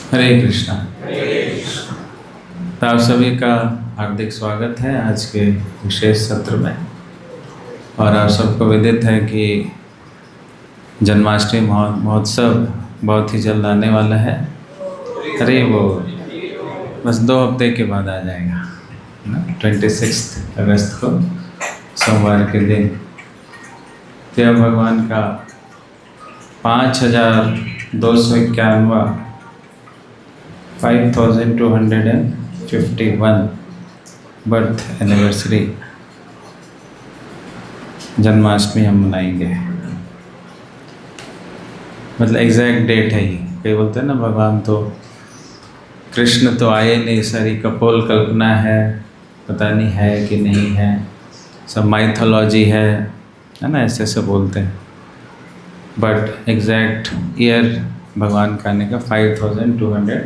हरे कृष्णा। तो आप सभी का हार्दिक स्वागत है आज के विशेष सत्र में। और आप सबको विदित है कि जन्माष्टमी महोत्सव बहुत ही जल्द आने वाला है। अरे वो बस 2 हफ्ते के बाद आ जाएगा ना, 26 अगस्त को सोमवार के दिन। तो भगवान का 5251 5251 बर्थ एनिवर्सरी जन्माष्टमी हम मनाएंगे। मतलब एग्जैक्ट डेट है ये। कई बोलते हैं ना भगवान तो कृष्ण तो आए नहीं, सारी कपोल कल्पना है, पता नहीं है कि नहीं है, सब माइथोलॉजी है ना, ऐसे ऐसे बोलते हैं। बट एग्जैक्ट ईयर भगवान का आने का 5251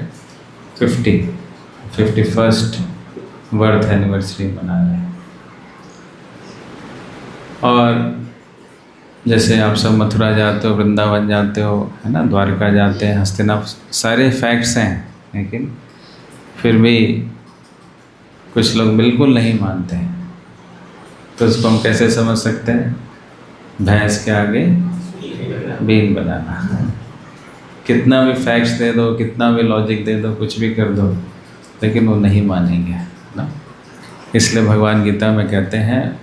बर्थ एनिवर्सरी मना रहे हैं। और जैसे आप सब मथुरा जाते हो, वृंदावन जाते हो, है ना, द्वारका जाते हैं, हस्तिनापुर, सारे फैक्ट्स हैं, लेकिन फिर भी कुछ लोग बिल्कुल नहीं मानते हैं। तो उसको हम कैसे समझ सकते हैं? भैंस के आगे बीन बनाना। कितना भी फैक्ट्स दे दो, कितना भी लॉजिक दे दो, कुछ भी कर दो, लेकिन वो नहीं मानेंगे ना। इसलिए भगवान गीता में कहते हैं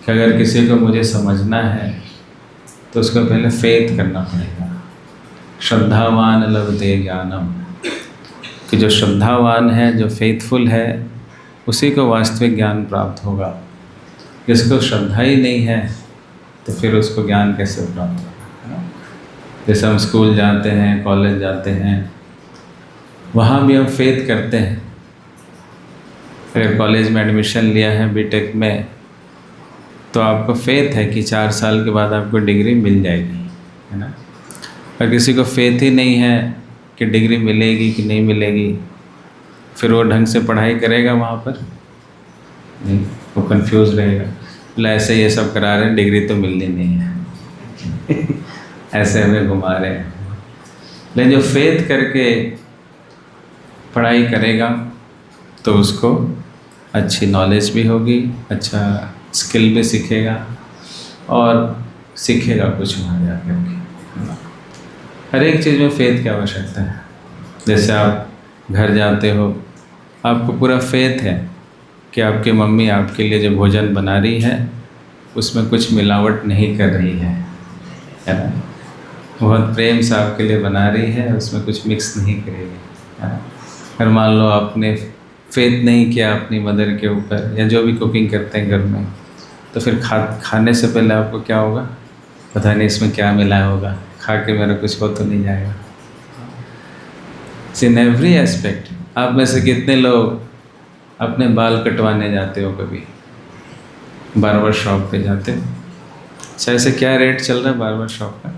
कि अगर किसी को मुझे समझना है तो उसको पहले फेथ करना पड़ेगा। श्रद्धावान लभते ज्ञानम, कि जो श्रद्धावान है, जो फेथफुल है, उसी को वास्तविक ज्ञान प्राप्त होगा। जिसको श्रद्धा ही नहीं है तो फिर उसको ज्ञान कैसे प्राप्त होगा? जैसे हम स्कूल जाते हैं, कॉलेज जाते हैं, वहाँ भी हम फेथ करते हैं। अगर कॉलेज में एडमिशन लिया है बीटेक में, तो आपको फेथ है कि 4 साल के बाद आपको डिग्री मिल जाएगी, है ना। और किसी को फेथ ही नहीं है कि डिग्री मिलेगी कि नहीं मिलेगी, फिर वो ढंग से पढ़ाई करेगा वहाँ पर? नहीं, वो कंफ्यूज रहेगा। बोला ऐसे ये सब करा रहे हैं, डिग्री तो मिलनी नहीं है। ऐसे हमें घुमा रहे हैं। लेकिन जो फेथ करके पढ़ाई करेगा तो उसको अच्छी नॉलेज भी होगी, अच्छा स्किल भी सीखेगा और सीखेगा कुछ वहाँ जा कर के। हर एक चीज़ में फेथ की आवश्यकता है। जैसे आप घर जाते हो, आपको पूरा फेथ है कि आपकी मम्मी आपके लिए जो भोजन बना रही है उसमें कुछ मिलावट नहीं कर रही है ना। बहुत प्रेम से आपके लिए बना रही है, उसमें कुछ मिक्स नहीं करेगी, है ना। अगर मान लो आपने फेथ नहीं किया अपनी मदर के ऊपर, या जो भी कुकिंग करते हैं घर में, तो फिर खाने से पहले आपको क्या होगा? पता नहीं इसमें क्या मिला होगा, खा के मेरा कुछ हो तो नहीं जाएगा। In every aspect. आप में से कितने लोग अपने बाल कटवाने जाते हो? कभी बार्बर शॉप पे जाते हो? अच्छा, ऐसे क्या रेट चल रहा है बार्बर शॉप का?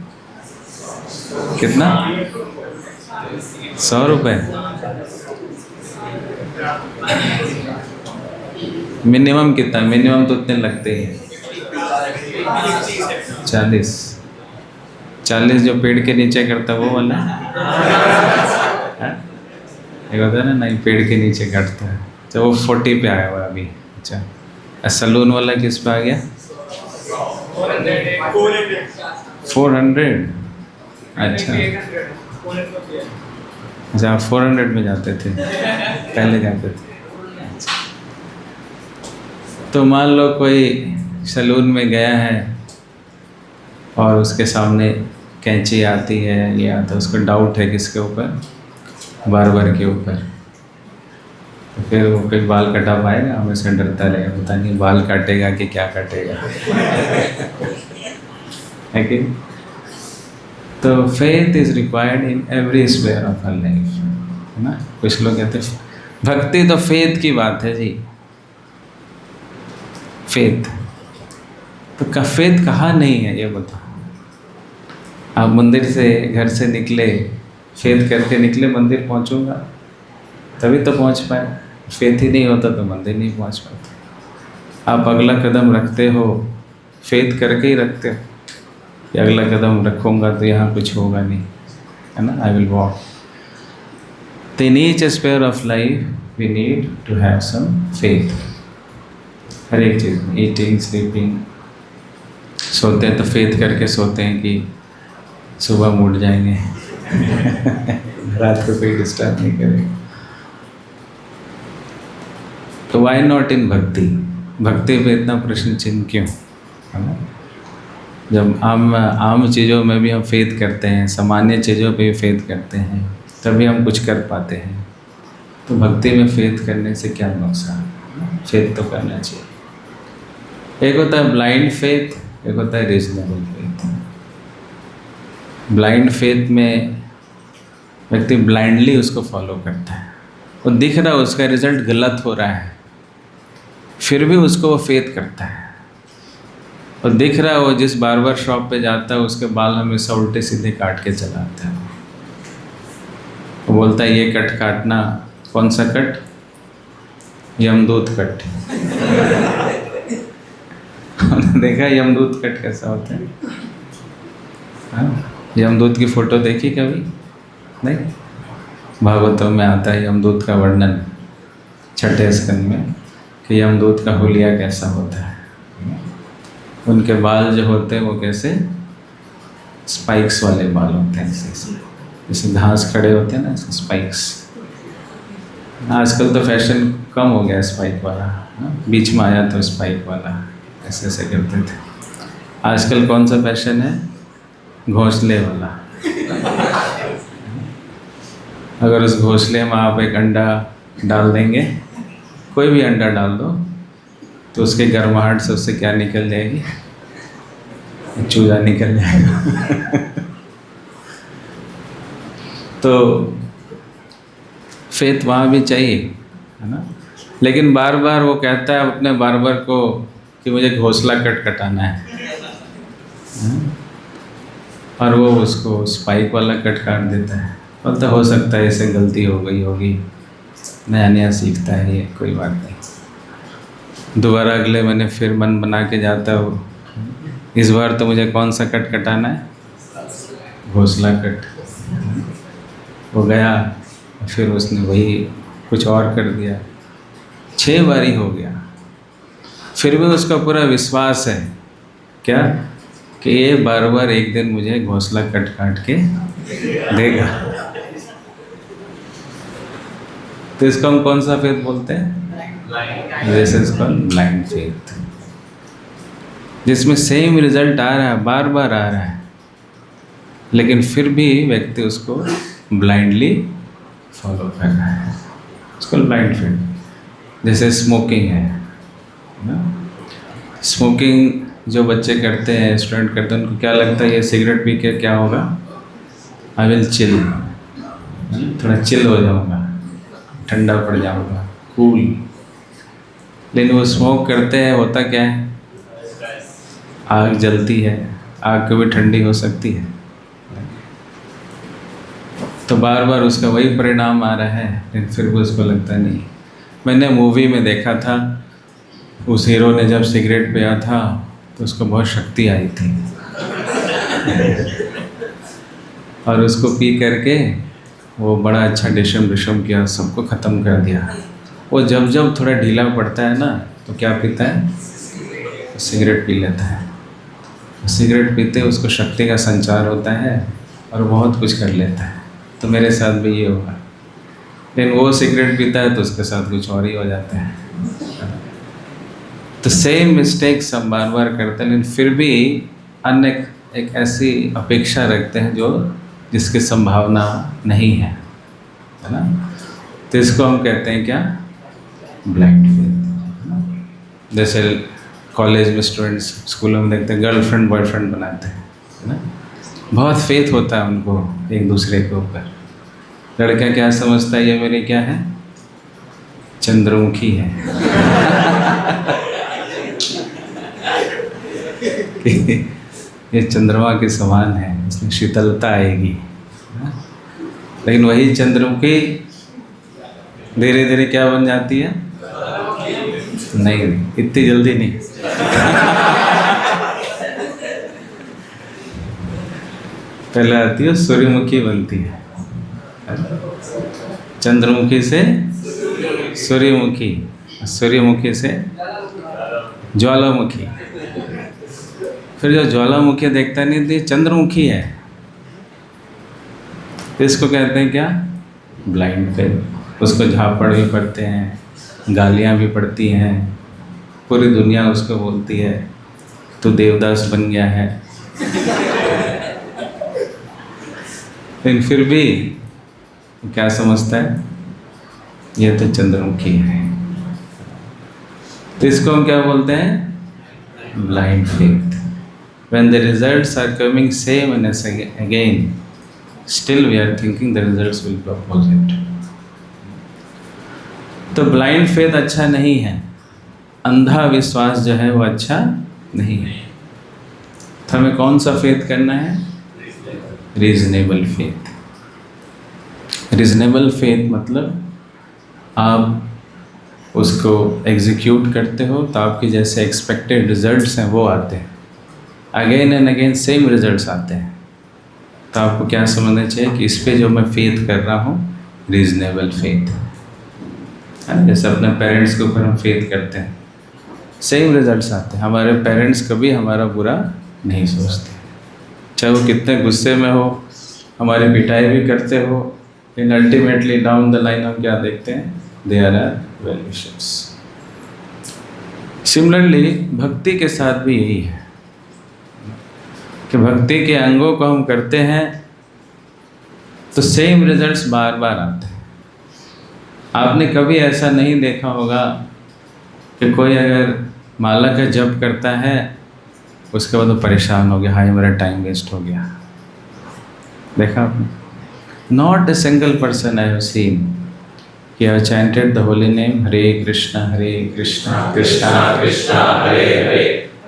कितना? 100 रुपये मिनिमम? कितना मिनिमम? तो उतने लगते ही हैं। 40 जो पेड़ के नीचे करता वो वाला एक होता है ना, नहीं पेड़ के नीचे काटता है, तो वो 40 पे आया हुआ अभी। अच्छा, सैलून वाला किस पे आ गया? 400। अच्छा, 400 में जाते थे पहले, जाते थे। तो मान लो कोई सैलून में गया है और उसके सामने कैंची आती है, ये आता है, उसको डाउट है किसके ऊपर? बार्बर के ऊपर। तो फिर वो कोई बाल कटा पाएगा? हमेशा डरता रहेगा, पता नहीं बाल काटेगा कि क्या काटेगा। है कि? तो faith is required in every sphere of our life, है ना। कुछ लोग कहते हैं भक्ति तो फेथ की बात है जी। फेथ तो फेथ कहाँ नहीं है ये बताओ। आप मंदिर से, घर से निकले, फेथ करके निकले, मंदिर पहुँचूंगा तभी तो पहुँच पाए। फेथ ही नहीं होता तो मंदिर नहीं पहुँच पाते। आप अगला कदम रखते हो, फेथ करके ही रखते हो कि अगला कदम रखूँगा तो यहाँ कुछ होगा नहीं, है ना। I will walk. तो in each aspect of life we need to have some faith. हर एक चीज़, ईटिंग, स्लीपिंग, सोते हैं तो फेथ करके सोते हैं कि सुबह हम उठ जाएंगे रात को कोई डिस्टर्ब नहीं करेगा। तो वाई नॉट इन भक्ति? भक्ति पे इतना प्रश्न चिन्ह क्यों, है ना? जब आम चीज़ों में भी हम फेथ करते हैं, सामान्य चीज़ों पे भी फेथ करते हैं, तभी हम कुछ कर पाते हैं। तो भक्ति में फेथ करने से क्या नुकसान? फेथ तो करना चाहिए। एक होता है ब्लाइंड फेथ, एक होता है रीजनेबल फेथ। ब्लाइंड फेथ में व्यक्ति ब्लाइंडली उसको फॉलो करता है, वो दिख रहा है उसका रिजल्ट गलत हो रहा है, फिर भी उसको वो फेथ करता है। और दिख रहा है वो जिस बार्बर शॉप पे जाता है उसके बाल हमेशा उल्टे सीधे काट के चलाता है। वो बोलता है ये कट काटना, कौन सा कट? यमदूत कट। देखा यमदूत कट कैसा होता है? हाँ, यमदूत की फोटो देखी कभी? नहीं? भागवतों में आता है यमदूत का वर्णन 6ठे स्कंद में कि यमदूत का हुलिया कैसा होता है। उनके बाल जो होते हैं वो कैसे स्पाइक्स वाले बाल होते हैं, जैसे घास खड़े होते हैं ना, ऐसे स्पाइक्स। आजकल तो फैशन कम हो गया स्पाइक वाला, बीच में आया तो स्पाइक वाला ऐसे ऐसे करते थे। आजकल कौन सा फैशन है? घोंसले वाला। अगर उस घोंसले में आप एक अंडा डाल देंगे, कोई भी अंडा डाल दो, तो उसके गर्माहट से उससे क्या निकल जाएगी? चूजा निकल जाएगा। तो फेथ वहाँ भी चाहिए, है ना? लेकिन बार बार वो कहता है अपने बार्बर को कि मुझे घोंसला कट कटाना है, और वो उसको स्पाइक वाला कट काट देता है। बोलता हो सकता है इसे गलती हो गई होगी, नया नया सीखता है ये, कोई बात नहीं। दोबारा अगले महीने फिर मन बना के जाता हो, इस बार तो मुझे कौन सा कट कटाना है? घोंसला कट। वो गया, फिर उसने वही कुछ और कर दिया, 6 बारी हो गया। फिर भी उसका पूरा विश्वास है क्या कि ये बार बार एक दिन मुझे घोंसला कट काट के देगा। तो इसको हम कौन सा फेथ बोलते हैं? This is called blind faith, जिसमें सेम रिजल्ट आ रहा है, बार बार आ रहा है, लेकिन फिर भी व्यक्ति उसको ब्लाइंडली फॉलो कर रहा है। उसको ब्लाइंड फेथ। जैसे स्मोकिंग है ना, स्मोकिंग जो बच्चे करते हैं, स्टूडेंट करते हैं, उनको क्या लगता है ये सिगरेट पी के क्या होगा? आई विल चिल, थोड़ा चिल हो जाऊंगा, ठंडा पड़ जाऊंगा, कूल। लेकिन वो स्मोक करते हैं, होता क्या है? आग जलती है, आग कभी ठंडी हो सकती है? तो बार बार उसका वही परिणाम आ रहा है, लेकिन फिर भी उसको लगता नहीं। मैंने मूवी में देखा था, उस हीरो ने जब सिगरेट पिया था तो उसको बहुत शक्ति आई थी और उसको पी करके वो बड़ा अच्छा डिशम किया, सबको ख़त्म कर दिया। वो जब जब थोड़ा ढीला पड़ता है ना, तो क्या पीता है? सिगरेट पी लेता है। सिगरेट पीते उसको शक्ति का संचार होता है और बहुत कुछ कर लेता है। तो मेरे साथ भी ये होगा, लेकिन वो सिगरेट पीता है तो उसके साथ कुछ और ही हो जाता है। तो सेम मिस्टेक्स हम बार बार करते हैं, लेकिन फिर भी अन्य एक ऐसी अपेक्षा रखते हैं जो जिसकी संभावना नहीं है ना? तो इसको हम कहते हैं क्या? Blind faith. जैसे कॉलेज में स्टूडेंट्स, स्कूलों में देखते हैं गर्लफ्रेंड बॉयफ्रेंड बनाते हैं, है ना? बहुत फेथ होता है उनको एक दूसरे के ऊपर। लड़का क्या समझता है, ये मेरी क्या है? चंद्रमुखी है। ये चंद्रमा के समान है, इसमें शीतलता आएगी। लेकिन वही चंद्रमुखी धीरे धीरे क्या बन जाती है? नहीं, इतनी जल्दी नहीं। पहले आती है सूर्यमुखी बनती है। चंद्रमुखी से सूर्यमुखी, सूर्यमुखी से ज्वालामुखी। फिर जो ज्वालामुखी देखता नहीं थी चंद्रमुखी है, तो इसको कहते हैं क्या? Blind faith. उसको झापड़ भी पड़ते हैं, गालियाँ भी पड़ती हैं, पूरी दुनिया उसको बोलती है तू देवदास बन गया है, लेकिन फिर भी क्या समझता है? ये तो चंद्रमुखी है। तो इसको हम क्या बोलते हैं? Blind faith. When the results are coming same and as again, still we are thinking the results will be opposite. तो ब्लाइंड फेथ अच्छा नहीं है, अंधा विश्वास जो है वो अच्छा नहीं है। तो हमें कौन सा फेथ करना है? Reasonable faith. रीजनेबल फेथ मतलब आप उसको एग्जीक्यूट करते हो तो आपके जैसे एक्सपेक्टेड रिजल्ट्स हैं वो आते हैं, again and again same results आते हैं। तो आपको क्या समझना चाहिए कि इस पे जो मैं फेथ कर रहा हूँ रीजनेबल फेथ है ना। जैसे अपने पेरेंट्स के ऊपर हम फेथ करते हैं, सेम रिजल्ट्स आते हैं। हमारे पेरेंट्स कभी हमारा बुरा नहीं सोचते, चाहे वो कितने गुस्से में हो, हमारी पिटाई भी करते हो, लेकिन अल्टीमेटली डाउन द लाइन हम क्या देखते हैं? They are well wishers. Similarly भक्ति के साथ भी यही है कि भक्ति के अंगों को हम करते हैं तो सेम रिजल्ट्स बार बार आते हैं। आपने कभी ऐसा नहीं देखा होगा कि कोई अगर माला का जप करता है उसके बाद वो परेशान हो गया, हाय मेरा टाइम वेस्ट हो गया। देखा आपने? Not a single person I have seen कि have chanted the holy name Hare Krishna Krishna Krishna Hare Hare,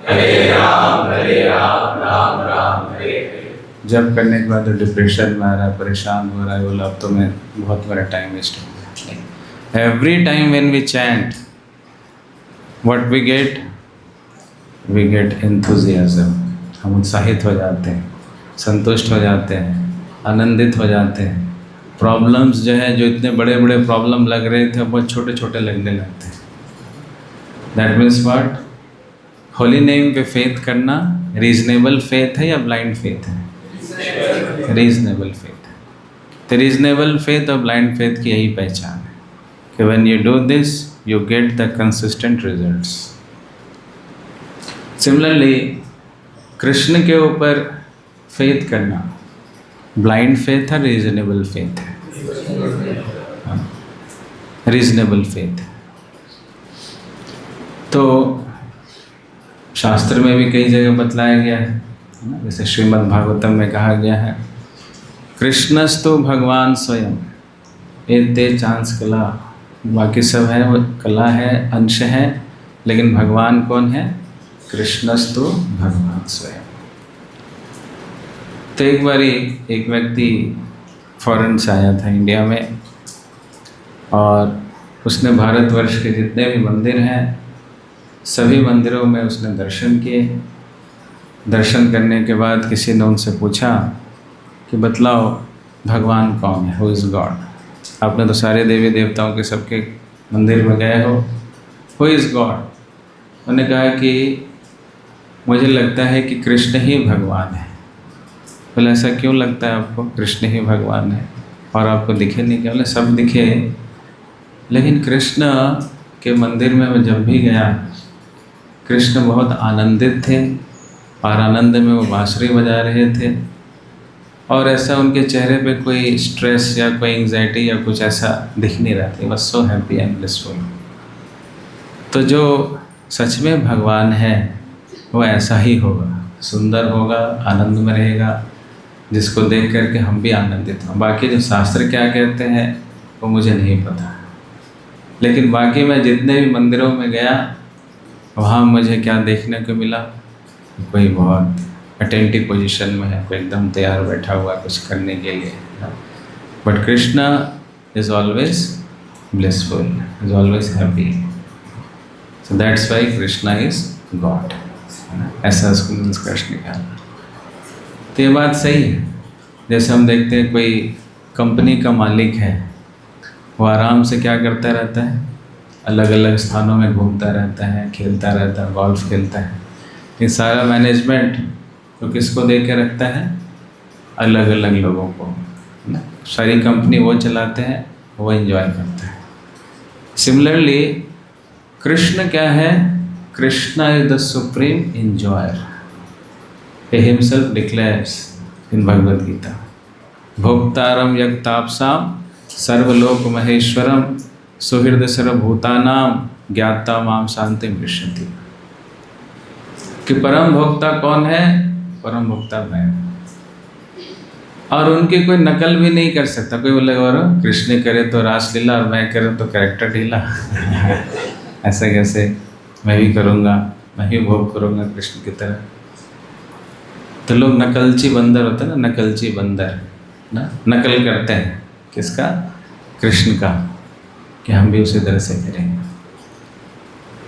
Hare Ram Ram Ram Hare Hare. जब करने के बाद डिप्रेशन में आ रहा है, परेशान हो रहा है, बोला अब तो मैं बहुत बड़ा टाइम वेस्ट हो गया। Every time when we chant what we get enthusiasm. हम उत्साहित हो जाते हैं, संतुष्ट हो जाते हैं, आनंदित हो जाते हैं। प्रॉब्लम्स जो है, जो इतने बड़े बड़े प्रॉब्लम लग रहे थे, बहुत छोटे छोटे लगने लगते हैं। That means what? Holy name पे फेथ करना रीजनेबल फेथ है या ब्लाइंड फेथ है? रीजनेबल फेथ है। तो रीजनेबल फेथ और ब्लाइंड फेथ की यही पहचान है कि when you do this you get the consistent results. Similarly Krishna के ऊपर फेथ करना ब्लाइंड फेथ है, रीजनेबल फेथ है? Reasonable faith. तो शास्त्र में भी कई जगह बतलाया गया है, जैसे श्रीमद् भागवतम में कहा गया है कृष्णस्तु भगवान स्वयं एते चांस कला। बाकी सब है वो कला है, अंश है, लेकिन भगवान कौन है? कृष्णस्तु भगवान स्वयं। तो एक बारी एक व्यक्ति फॉरेन से आया था इंडिया में, और उसने भारतवर्ष के जितने भी मंदिर हैं सभी मंदिरों में उसने दर्शन किए। दर्शन करने के बाद किसी ने उनसे पूछा कि बतलाओ भगवान कौन है, हु इज़ गॉड? आपने तो सारे देवी देवताओं के सबके मंदिर में गए हो, हु इज़ गॉड? उन्होंने कहा कि मुझे लगता है कि कृष्ण ही भगवान है। बोले ऐसा क्यों लगता है आपको कृष्ण ही भगवान है और आपको दिखे नहीं? क्या? बोले सब दिखे, लेकिन कृष्ण के मंदिर में मैं जब भी गया कृष्ण बहुत आनंदित थे और आनंद में वो बांसुरी बजा रहे थे, और ऐसा उनके चेहरे पे कोई स्ट्रेस या कोई एंग्जाइटी या कुछ ऐसा दिख नहीं रहा था। बस सो हैप्पी एंड ब्लिसफुल। तो जो सच में भगवान है वो ऐसा ही होगा, सुंदर होगा, आनंद में रहेगा, जिसको देख करके हम भी आनंदित हों। बाकी जो शास्त्र क्या कहते हैं वो मुझे नहीं पता, लेकिन बाकी मैं जितने भी मंदिरों में गया वहाँ मुझे क्या देखने को मिला? कोई बहुत अटेंटिव पोजीशन में है, कोई एकदम तैयार बैठा हुआ कुछ करने के लिए। But Krishna is always blissful, is always happy. So that's why Krishna is God. ऐसा उसको कृष्ण कहा। तो ये बात सही है। जैसे हम देखते हैं कोई कंपनी का मालिक है वो आराम से क्या करता रहता है, अलग अलग स्थानों में घूमता रहता है, खेलता रहता है, गोल्फ खेलता है। ये सारा मैनेजमेंट तो किसको दे के रखता है, अलग अलग लोगों को, ना। सारी कंपनी वो चलाते हैं, वो एंजॉय करते हैं। सिमिलरली कृष्ण क्या है, Krishna is the supreme enjoyer. He himself declares in Bhagavad Gita, भोक्तारम यज्ञतापसाम सर्वलोक महेश्वरम सुहृद सर्वभूतानाम ज्ञाता माम शांति मृष्यति। कि परम भोक्ता कौन है, परम भोक्ता मैं, और उनकी कोई नकल भी नहीं कर सकता। कोई बोलेगा और कृष्ण करे तो रासलीला और मैं करूँ तो कैरेक्टर ढीला ऐसे कैसे, मैं भी करूँगा, मैं भी भोग करूँगा कृष्ण की तरह। तो लोग नकलची बंदर होते हैं ना, नकलची बंदर ना, नकल करते हैं किसका, कृष्ण का, कि हम भी उसी तरह से करेंगे।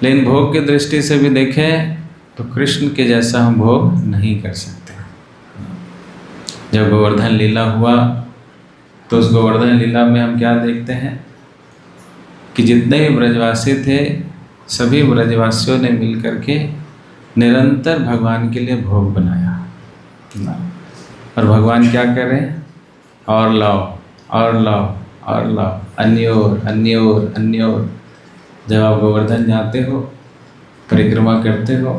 लेकिन भोग की दृष्टि से भी देखें तो कृष्ण के जैसा हम भोग नहीं कर सकते। जब गोवर्धन लीला हुआ तो उस गोवर्धन लीला में हम क्या देखते हैं कि जितने भी ब्रजवासी थे सभी ब्रजवासियों ने मिल करके निरंतर भगवान के लिए भोग बनाया ना। और भगवान क्या कर रहे हैं, और लाओ और लाओ और लाओ, अन्योर अन्योर अन्योर। जब आप गोवर्धन जाते हो, परिक्रमा करते हो,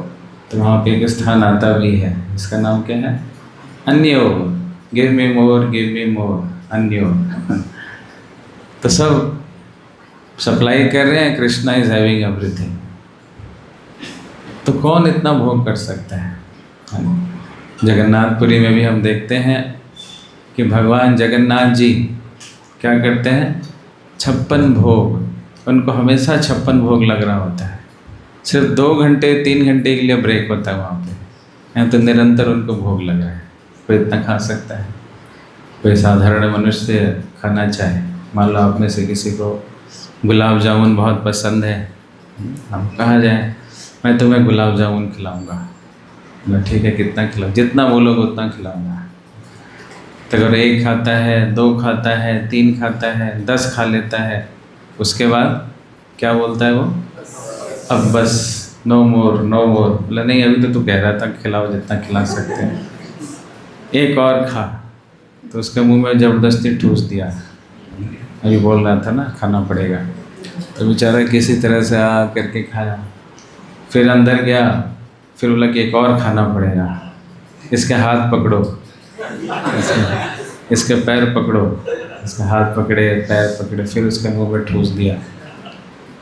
तो वहाँ पे एक स्थान आता भी है, इसका नाम क्या है, अन्योर, गिव मी मोर, अन्योर। तो सब सप्लाई कर रहे हैं, कृष्णा इज हैविंग एवरीथिंग। तो कौन इतना भोग कर सकता है। जगन्नाथपुरी में भी हम देखते हैं कि भगवान जगन्नाथ जी क्या करते हैं, 56 भोग, उनको हमेशा 56 भोग लग रहा होता है। सिर्फ 2 घंटे 3 घंटे के लिए ब्रेक होता है वहाँ पे, यहाँ तो निरंतर उनको भोग लगा है। कोई इतना खा सकता है, कोई साधारण मनुष्य खाना चाहे। मान लो आप में से किसी को गुलाब जामुन बहुत पसंद है, हम कहा जाए मैं तुम्हें गुलाब जामुन खिलाऊँगा, मैं ठीक है कितना खिलाऊँ, जितना बोलोगे उतना खिलाऊँगा। तो अगर 1 खाता है, 2 खाता है, 3 खाता है, 10 खा लेता है, उसके बाद क्या बोलता है वो, अब बस नो मोर नो मोर। बोला नहीं, अभी तो तू कह रहा था खिलाओ जितना खिला सकते हैं, एक और खा। तो उसके मुंह में ज़बरदस्ती ठूस दिया, अभी बोल रहा था ना खाना पड़ेगा। तो बेचारा किसी तरह से आ करके खाया, फिर अंदर गया, फिर बोला कि एक और खाना पड़ेगा, इसके हाथ पकड़ो, इसके पैर पकड़ो, इसके हाथ पकड़े, पैर पकड़े, फिर उसके मुंह में ठूस दिया,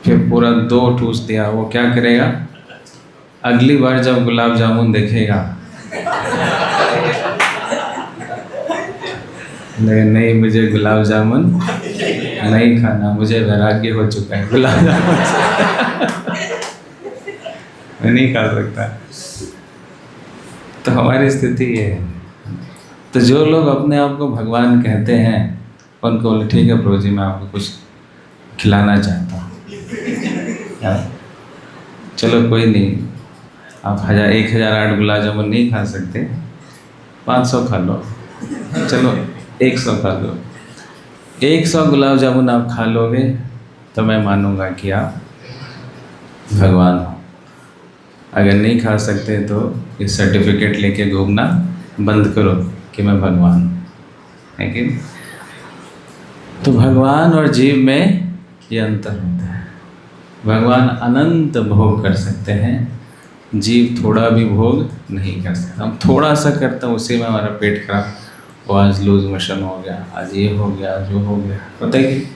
फिर पूरा 2 ठूस दिया। वो क्या करेगा, अगली बार जब गुलाब जामुन देखेगा नहीं मुझे गुलाब जामुन नहीं खाना, मुझे वैराग्य हो चुका है गुलाब जामुन से मैं नहीं खा सकता। तो हमारी स्थिति ये है। तो जो लोग अपने आप को भगवान कहते हैं उनको बोले ठीक है प्रभु जी मैं आपको कुछ खिलाना चाहता हूँ। चलो कोई नहीं, आप 1008 गुलाब जामुन नहीं खा सकते, 500 खा लो, चलो 100 खा लो। 100 गुलाब जामुन आप खा लोगे तो मैं मानूंगा कि आप भगवान हो। अगर नहीं खा सकते तो ये सर्टिफिकेट लेके घूमना बंद करो कि मैं भगवान हूँ, है कि। तो भगवान और जीव में ये अंतर होता है। भगवान अनंत भोग कर सकते हैं, जीव थोड़ा भी भोग नहीं कर सकता। हम थोड़ा सा करते हैं, उसी में हमारा पेट खराब, वो आज लूज मोशन हो गया, आज ये हो गया, आज वो हो गया। पता है कि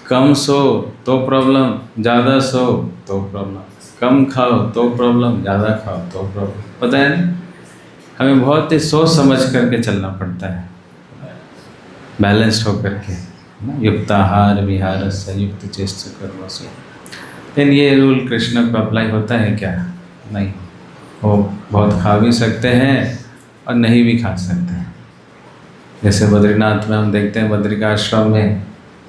कम सो तो प्रॉब्लम, ज़्यादा सो तो प्रॉब्लम, कम खाओ तो प्रॉब्लम, ज़्यादा खाओ तो प्रॉब्लम। पता है ना, हमें बहुत ही सोच समझ करके चलना पड़ता है, बैलेंस्ड होकर के, युक्ताहार विहार से युक्त चेष्ट कर्मसु। लेकिन ये रूल कृष्ण को अप्लाई होता है क्या, नहीं। वो बहुत खा भी सकते हैं और नहीं भी खा सकते हैं। जैसे बद्रीनाथ में हम देखते हैं, बद्री का आश्रम में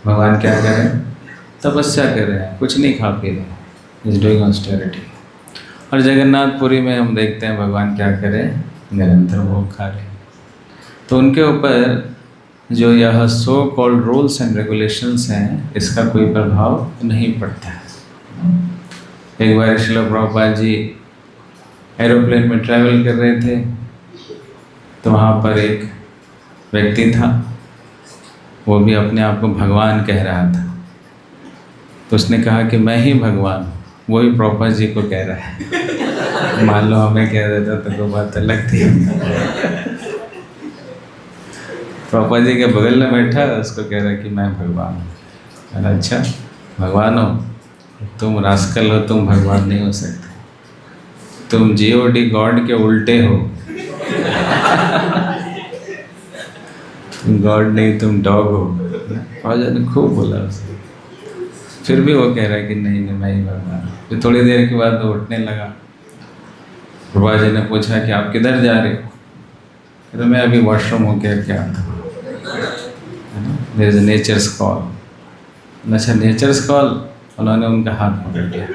भगवान क्या कर रहे हैं, तपस्या कर रहे हैं, कुछ नहीं खा पी रहे, इज डूइंग ऑस्टेरिटी। और जगन्नाथपुरी में हम देखते हैं भगवान क्या करें, निरंतर भोग खा रहे हैं। तो उनके ऊपर जो यह so called rules and regulations हैं, इसका कोई प्रभाव नहीं पड़ता है। एक बार श्रील प्रभुपाद जी एरोप्लेन में ट्रैवल कर रहे थे, तो वहाँ पर एक व्यक्ति था, वो भी अपने आप को भगवान कह रहा था। तो उसने कहा कि मैं ही भगवान हूँ, वो भी प्रभुपाद जी को कह रहा है। मान लो हमें कह देता तो कोई बात अलग थी। प्रभुपाद जी के बगल में बैठा, उसको कह रहा है कि मैं भगवान हूँ। अच्छा भगवान हो, तुम रास्कल हो, तुम भगवान नहीं हो सकते, तुम जीओडी गॉड के उल्टे हो। तुम गॉड नहीं, तुम डॉग हो। प्रभुपाद जी ने खूब बोला उसे, फिर भी वो कह रहा है कि नहीं नहीं मैं ही भगवान हूँ। फिर थोड़ी देर के बाद वो उठने लगा। प्रभुपाद जी ने पूछा कि आप किधर जा रहे हो? तो मैं अभी वॉशरूम होके क्या आता हूँ, है ना, देयर इज नेचर्स कॉल। अच्छा नेचर्स कॉल? उन्होंने उनका हाथ पकड़ लिया,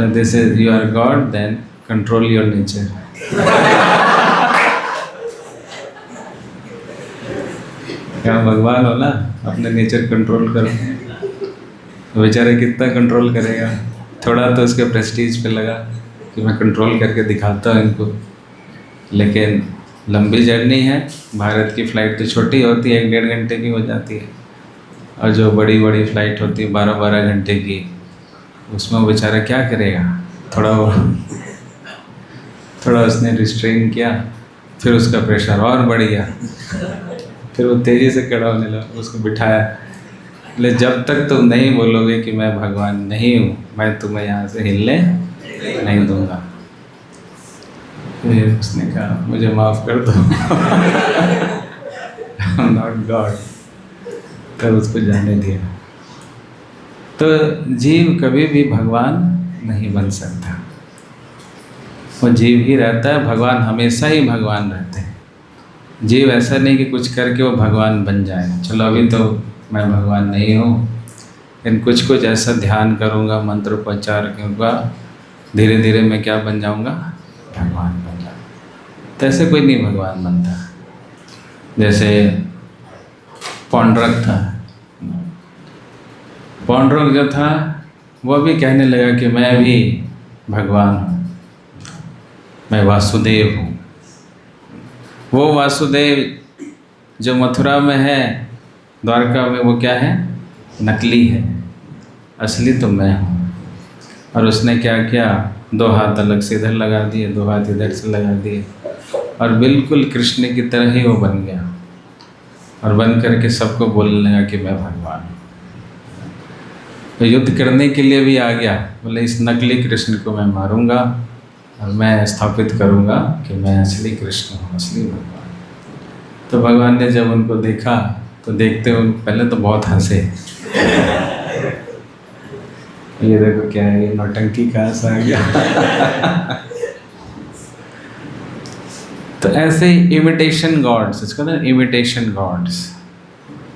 this is you are God, then control your nature. क्या भगवान हो ना, अपने नेचर कंट्रोल करो। तो बेचारे कितना कंट्रोल करेगा, थोड़ा तो उसके प्रेस्टीज पे लगा कि मैं कंट्रोल करके दिखाता हूँ इनको। लेकिन लंबी जर्नी है, भारत की फ़्लाइट तो छोटी होती है, 1-1.5 घंटे की हो जाती है, और जो बड़ी बड़ी फ़्लाइट होती है 12-12 घंटे की, उसमें वो बेचारा क्या करेगा। थोड़ा उसने रिस्ट्रेन किया, फिर उसका प्रेशर और बढ़ गया, फिर वो तेज़ी से खड़ा होने लगा, उसको बिठाया। ले जब तक तुम नहीं बोलोगे कि मैं भगवान नहीं हूँ, मैं तुम्हें यहाँ से हिलने नहीं दूँगा। फिर उसने कहा मुझे माफ़ कर दो, आई एम नॉट गॉड। तब उसको जाने दिया। तो जीव कभी भी भगवान नहीं बन सकता, वो जीव ही रहता है, भगवान हमेशा ही भगवान रहते हैं। जीव ऐसा नहीं कि कुछ करके वो भगवान बन जाए। चलो अभी तो मैं भगवान नहीं हूँ, लेकिन कुछ कुछ ऐसा ध्यान करूँगा, मंत्रोपचार करूँगा, धीरे धीरे मैं क्या बन जाऊँगा, भगवान बन जाऊँगा। तो ऐसे कोई नहीं भगवान बनता। जैसे पौंड्रक था, पौंड्रक जो था वो भी कहने लगा कि मैं भी भगवान हूँ, मैं वासुदेव हूँ। वो वासुदेव जो मथुरा में है, द्वारका में, वो क्या है, नकली है, असली तो मैं हूँ। और उसने क्या किया, 2 हाथ अलग से इधर लगा दिए, 2 हाथ इधर से लगा दिए, और बिल्कुल कृष्ण की तरह ही वो बन गया, और बन करके सबको बोलने लगा कि मैं भगवान हूँ। तो युद्ध करने के लिए भी आ गया, बोले इस नकली कृष्ण को मैं मारूंगा और मैं स्थापित करूंगा कि मैं असली कृष्ण हूँ, असली भगवान। तो भगवान ने जब उनको देखा तो देखते हुए पहले तो बहुत हंसे। ये देखो क्या है, ये नौटंकी कहाँ से आ गया। तो ऐसे इमिटेशन गॉड्स, इसको ना इमिटेशन गॉड्स।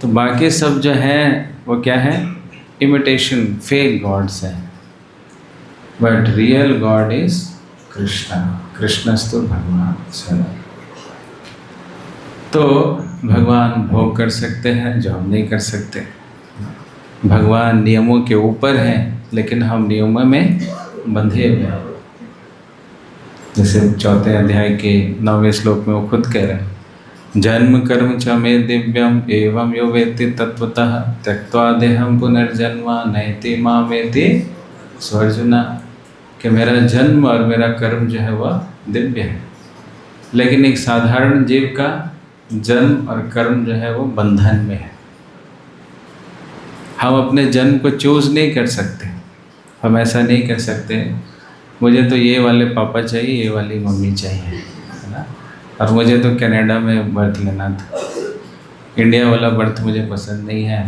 तो बाकी सब जो है वो क्या है, इमिटेशन फेक गॉड्स हैं। But real God is Krishna, कृष्णस्तु भगवान स्वयं। तो भगवान भोग कर सकते हैं जो हम नहीं कर सकते। भगवान नियमों के ऊपर हैं, लेकिन हम नियमों में बंधे हुए हैं। जैसे 4 अध्याय के 9वें श्लोक में वो खुद कह रहे हैं, जन्म कर्म च मे दिव्यम एवं यो वेत्ति तत्वतः त्यक्त्वा देहं पुनर्जन्म नैति मामेति स्वर्जुना। कि मेरा जन्म और मेरा कर्म जो है वह दिव्य है, लेकिन एक साधारण जीव का जन्म और कर्म जो है वो बंधन में है। हम अपने जन्म को चूज़ नहीं कर सकते। हम ऐसा नहीं कर सकते मुझे तो ये वाले पापा चाहिए, ये वाली मम्मी चाहिए, है ना, और मुझे तो कनाडा में बर्थ लेना था, इंडिया वाला बर्थ मुझे पसंद नहीं है,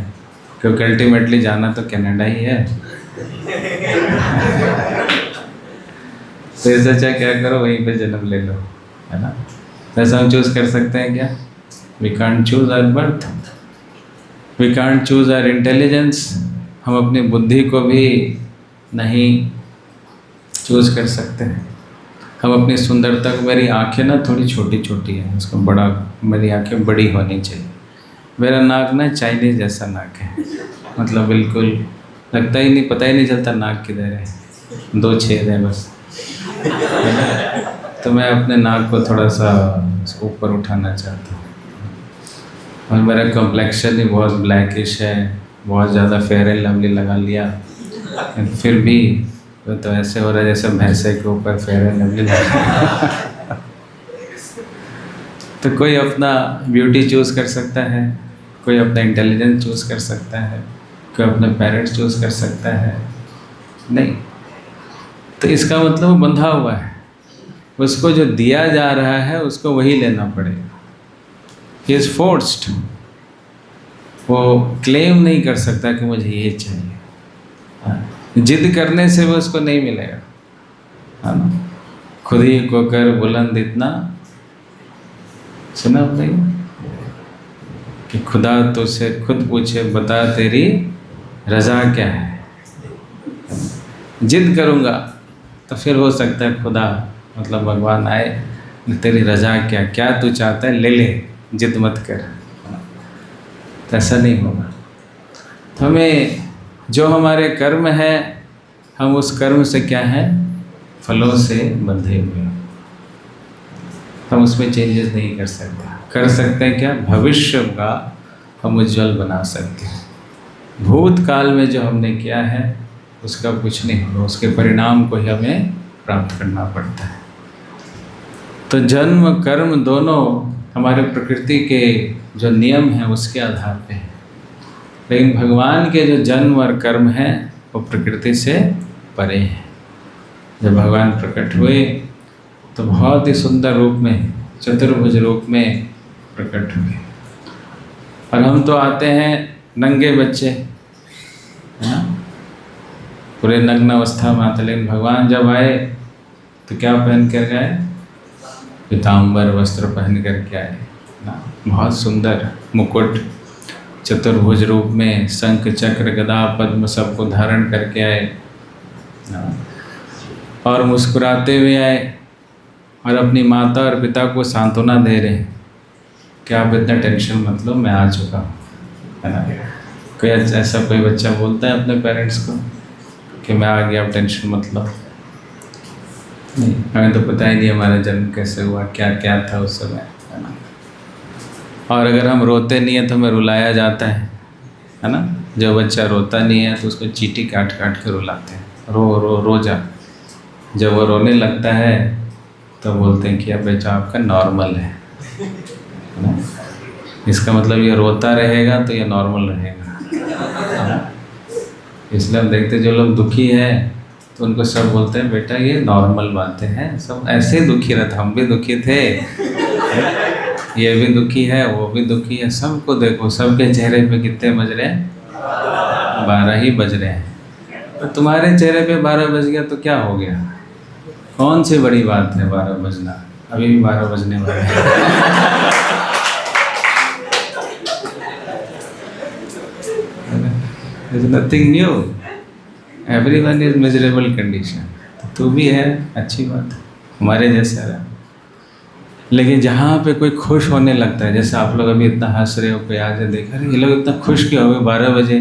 क्योंकि अल्टीमेटली जाना तो कनाडा ही है। तो इससे अच्छा क्या करो, वहीं पे जन्म ले लो, है ना। ऐसा हम चूज़ कर सकते हैं क्या? We can't choose our birth, we can't choose our intelligence. हम अपनी बुद्धि को भी नहीं चूज़ कर सकते हैं। हम अपनी सुंदरता को, मेरी आंखें ना थोड़ी छोटी छोटी हैं, उसको बड़ा, मेरी आंखें बड़ी होनी चाहिए। मेरा नाक ना चाइनीज जैसा नाक है, मतलब बिल्कुल लगता ही नहीं, पता ही नहीं चलता नाक किधर है, 2 छेद हैं बस। तो मैं अपने नाक को थोड़ा सा ऊपर उठाना चाहता हूँ। और मेरा कम्प्लेक्शन ही बहुत ब्लैकिश है, बहुत ज़्यादा फेयर एंड लवली लगा लिया, फिर भी तो ऐसे हो रहा है जैसे भैंसे के ऊपर फेयर एंड लवली लगा। तो कोई अपना ब्यूटी चूज़ कर सकता है, कोई अपना इंटेलिजेंस चूज़ कर सकता है, कोई अपने पेरेंट्स चूज़ कर सकता है, नहीं। तो इसका मतलब वो बंधा हुआ है, उसको जो दिया जा रहा है उसको वही लेना पड़ेगा। ही इज़ फोर्स्ड, वो क्लेम नहीं कर सकता कि मुझे ये चाहिए। जिद करने से वो उसको नहीं मिलेगा, है ना। खुद ही को कर बुलंद इतना, सुना आपने कि खुदा तुझसे खुद पूछे बता तेरी रज़ा क्या है। जिद करूँगा तो फिर हो सकता है खुदा, मतलब भगवान आए, तेरी रज़ा क्या, क्या तू चाहता है ले ले, जिद मत कर। तो ऐसा नहीं होगा। तो हमें जो हमारे कर्म है, हम उस कर्म से क्या है, फलों से बंधे हुए हैं, हम उसमें चेंजेस नहीं कर सकते। कर सकते हैं क्या, भविष्य का हम उज्जवल बना सकते हैं। भूतकाल में जो हमने किया है उसका कुछ नहीं होगा, उसके परिणाम को ही हमें प्राप्त करना पड़ता है। तो जन्म कर्म दोनों हमारे प्रकृति के जो नियम हैं उसके आधार पे है, लेकिन भगवान के जो जन्म और कर्म हैं वो प्रकृति से परे हैं। जब भगवान प्रकट हुए तो बहुत ही सुंदर रूप में, चतुर्भुज रूप में प्रकट हुए, और हम तो आते हैं नंगे बच्चे, है ना, पूरे नग्न अवस्था में आते, लेकिन भगवान जब आए तो क्या पहन कर गए, पीताम्बर वस्त्र पहन कर के आए ना, बहुत सुंदर मुकुट, चतुर्भुज रूप में शंख चक्र गदा पद्म सबको धारण करके आए ना, और मुस्कुराते हुए आए, और अपनी माता और पिता को सांत्वना दे रहे हैं कि आप इतना टेंशन मत लो, मैं आ चुका हूँ, है ना। कोई ऐसा कोई बच्चा बोलता है अपने पेरेंट्स को कि मैं आ गया, आप टेंशन मत लो। नहीं, हमें तो पता ही नहीं हमारा जन्म कैसे हुआ, क्या क्या था उस समय, है ना। और अगर हम रोते नहीं हैं तो हमें रुलाया जाता है ना। जो बच्चा रोता नहीं है तो उसको चींटी काट काट के रुलाते हैं, रो रो रो जा। जब वो रोने लगता है तो बोलते हैं कि अब बच्चा आपका नॉर्मल है ना। इसका मतलब ये रोता रहेगा तो ये नॉर्मल रहेगा। इसलिए हम देखते जो लोग दुखी हैं तो उनको सब बोलते हैं बेटा ये नॉर्मल बातें हैं, सब ऐसे ही दुखी रहता, हम भी दुखी थे, ये भी दुखी है, वो भी दुखी है, सबको देखो, सबके चेहरे पे कितने बज रहे हैं, 12 ही बज रहे हैं। तो तुम्हारे चेहरे पे 12 बज गया तो क्या हो गया, कौन सी बड़ी बात है 12 बजना, अभी भी 12 बजने वाले हैं। There's nothing new. Everyone is miserable condition. तू भी है, अच्छी बात, हमारे जैसे है। लेकिन जहाँ पे कोई खुश होने लगता है, जैसे आप लोग अभी इतना हंस रहे हो, कोई आज देखा रहे ये लोग इतना खुश क्यों हो गए 12 बजे,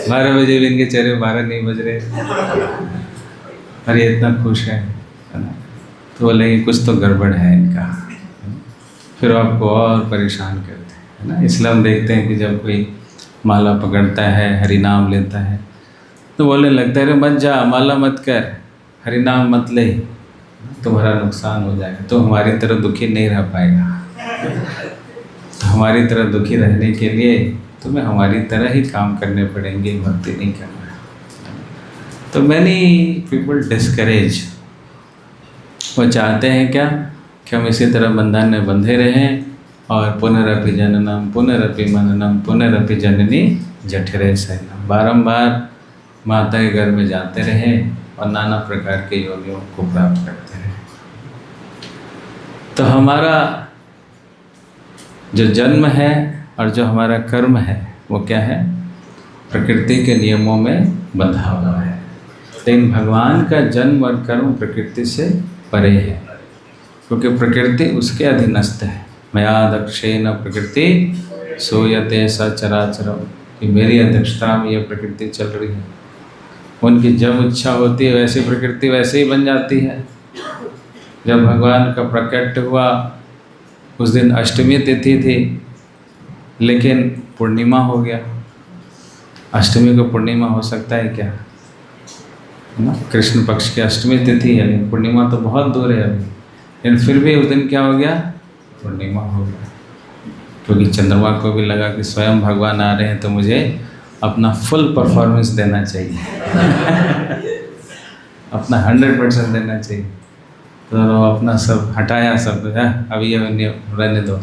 12 बजे भी इनके चेहरे 12 नहीं बज रहे, और ये इतना खुश है ना। तो बोलेंगे कुछ तो गड़बड़ है इनका, फिर आपको और परेशान करते हैं, है ना। इसलिए हम देखते हैं कि जब कोई माला पकड़ता है, हरि नाम लेता है, तो बोलने लगता है अरे मत जा, माला मत कर, हरि नाम मत ले, तुम्हारा नुकसान हो जाएगा। तो हमारी तरह दुखी नहीं रह पाएगा। तो हमारी तरह दुखी रहने के लिए तुम्हें हमारी तरह ही काम करने पड़ेंगे, भक्ति नहीं करना। तो मैनी पीपल डिस्करेज, वो चाहते हैं क्या कि हम इसी तरह बंधन में बंधे रहें, और पुनरपि जननम पुनरपि मननम पुनरपि जननी जठरे शयनम, बारंबार माता के घर में जाते रहें और नाना प्रकार के योनियों को प्राप्त करते रहें। तो हमारा जो जन्म है और जो हमारा कर्म है वो क्या है, प्रकृति के नियमों में बंधा हुआ है। लेकिन भगवान का जन्म और कर्म प्रकृति से परे है, क्योंकि प्रकृति उसके अधीनस्थ है। मया दक्षेण प्रकृति सोयते सचराचरम, कि मेरी अध्यक्षता में ये प्रकृति चल रही है। उनकी जब इच्छा होती है वैसी प्रकृति वैसे ही बन जाती है। जब भगवान का प्रकट हुआ उस दिन अष्टमी तिथि थी, लेकिन पूर्णिमा हो गया। अष्टमी को पूर्णिमा हो सकता है क्या? है ना, कृष्ण पक्ष की अष्टमी तिथि है, लेकिन पूर्णिमा तो बहुत दूर है अभी। लेकिन फिर भी उस दिन क्या हो गया? पूर्णिमा हो गया, क्योंकि चंद्रमा को भी लगा कि स्वयं भगवान आ रहे हैं तो मुझे अपना फुल परफॉर्मेंस देना चाहिए अपना 100% देना चाहिए। तो अपना सब हटाया, सब है अभी ये रहने दो,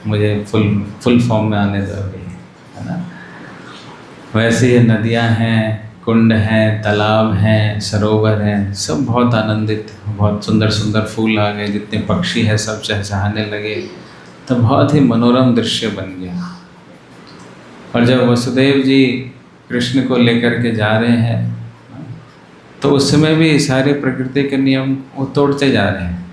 मुझे फुल फॉर्म में आने दो अभी, है ना। वैसे ये नदियाँ हैं, कुंड हैं, तालाब हैं, सरोवर हैं, सब बहुत आनंदित, बहुत सुंदर सुंदर फूल आ गए, जितने पक्षी हैं सब चहचहाने लगे, तो बहुत ही मनोरम दृश्य बन गया। और जब वसुदेव जी कृष्ण को लेकर के जा रहे हैं तो उस समय भी सारे प्रकृति के नियम वो तोड़ते जा रहे हैं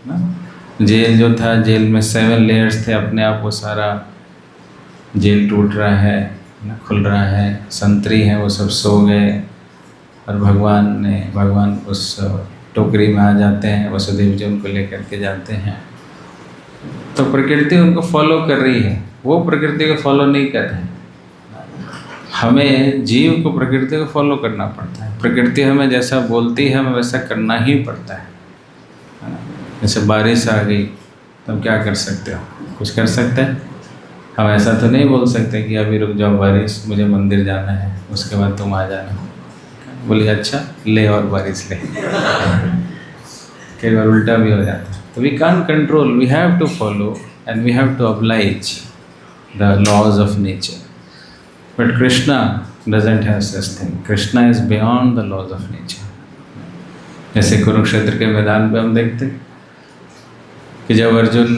ना। जेल जो था, जेल में 7 लेयर्स थे, अपने आप वो सारा जेल टूट रहा है ना, खुल रहा है। संतरी हैं वो सब सो गए, और भगवान उस टोकरी में आ जाते हैं, वसुदेव जी उनको लेकर के जाते हैं। तो प्रकृति उनको फॉलो कर रही है, वो प्रकृति को फॉलो नहीं कर रहे हैं। हमें जीव को प्रकृति को फॉलो करना पड़ता है। प्रकृति हमें जैसा बोलती है हमें वैसा करना ही पड़ता है ना। जैसे बारिश आ गई तो हम क्या कर सकते हो? कुछ कर सकते हैं? हम ऐसा तो नहीं बोल सकते कि अभी रुक जाओ बारिश, मुझे मंदिर जाना है, उसके बाद तुम आ जाना। बोलिए अच्छा ले, और बारिश ले कई बार उल्टा भी हो जाता है। तो we can't control, we have to follow and we have to oblige the laws of nature. But Krishna doesn't have such thing. Krishna is beyond the laws of nature. जैसे कुरुक्षेत्र के मैदान पे हम देखते कि जब अर्जुन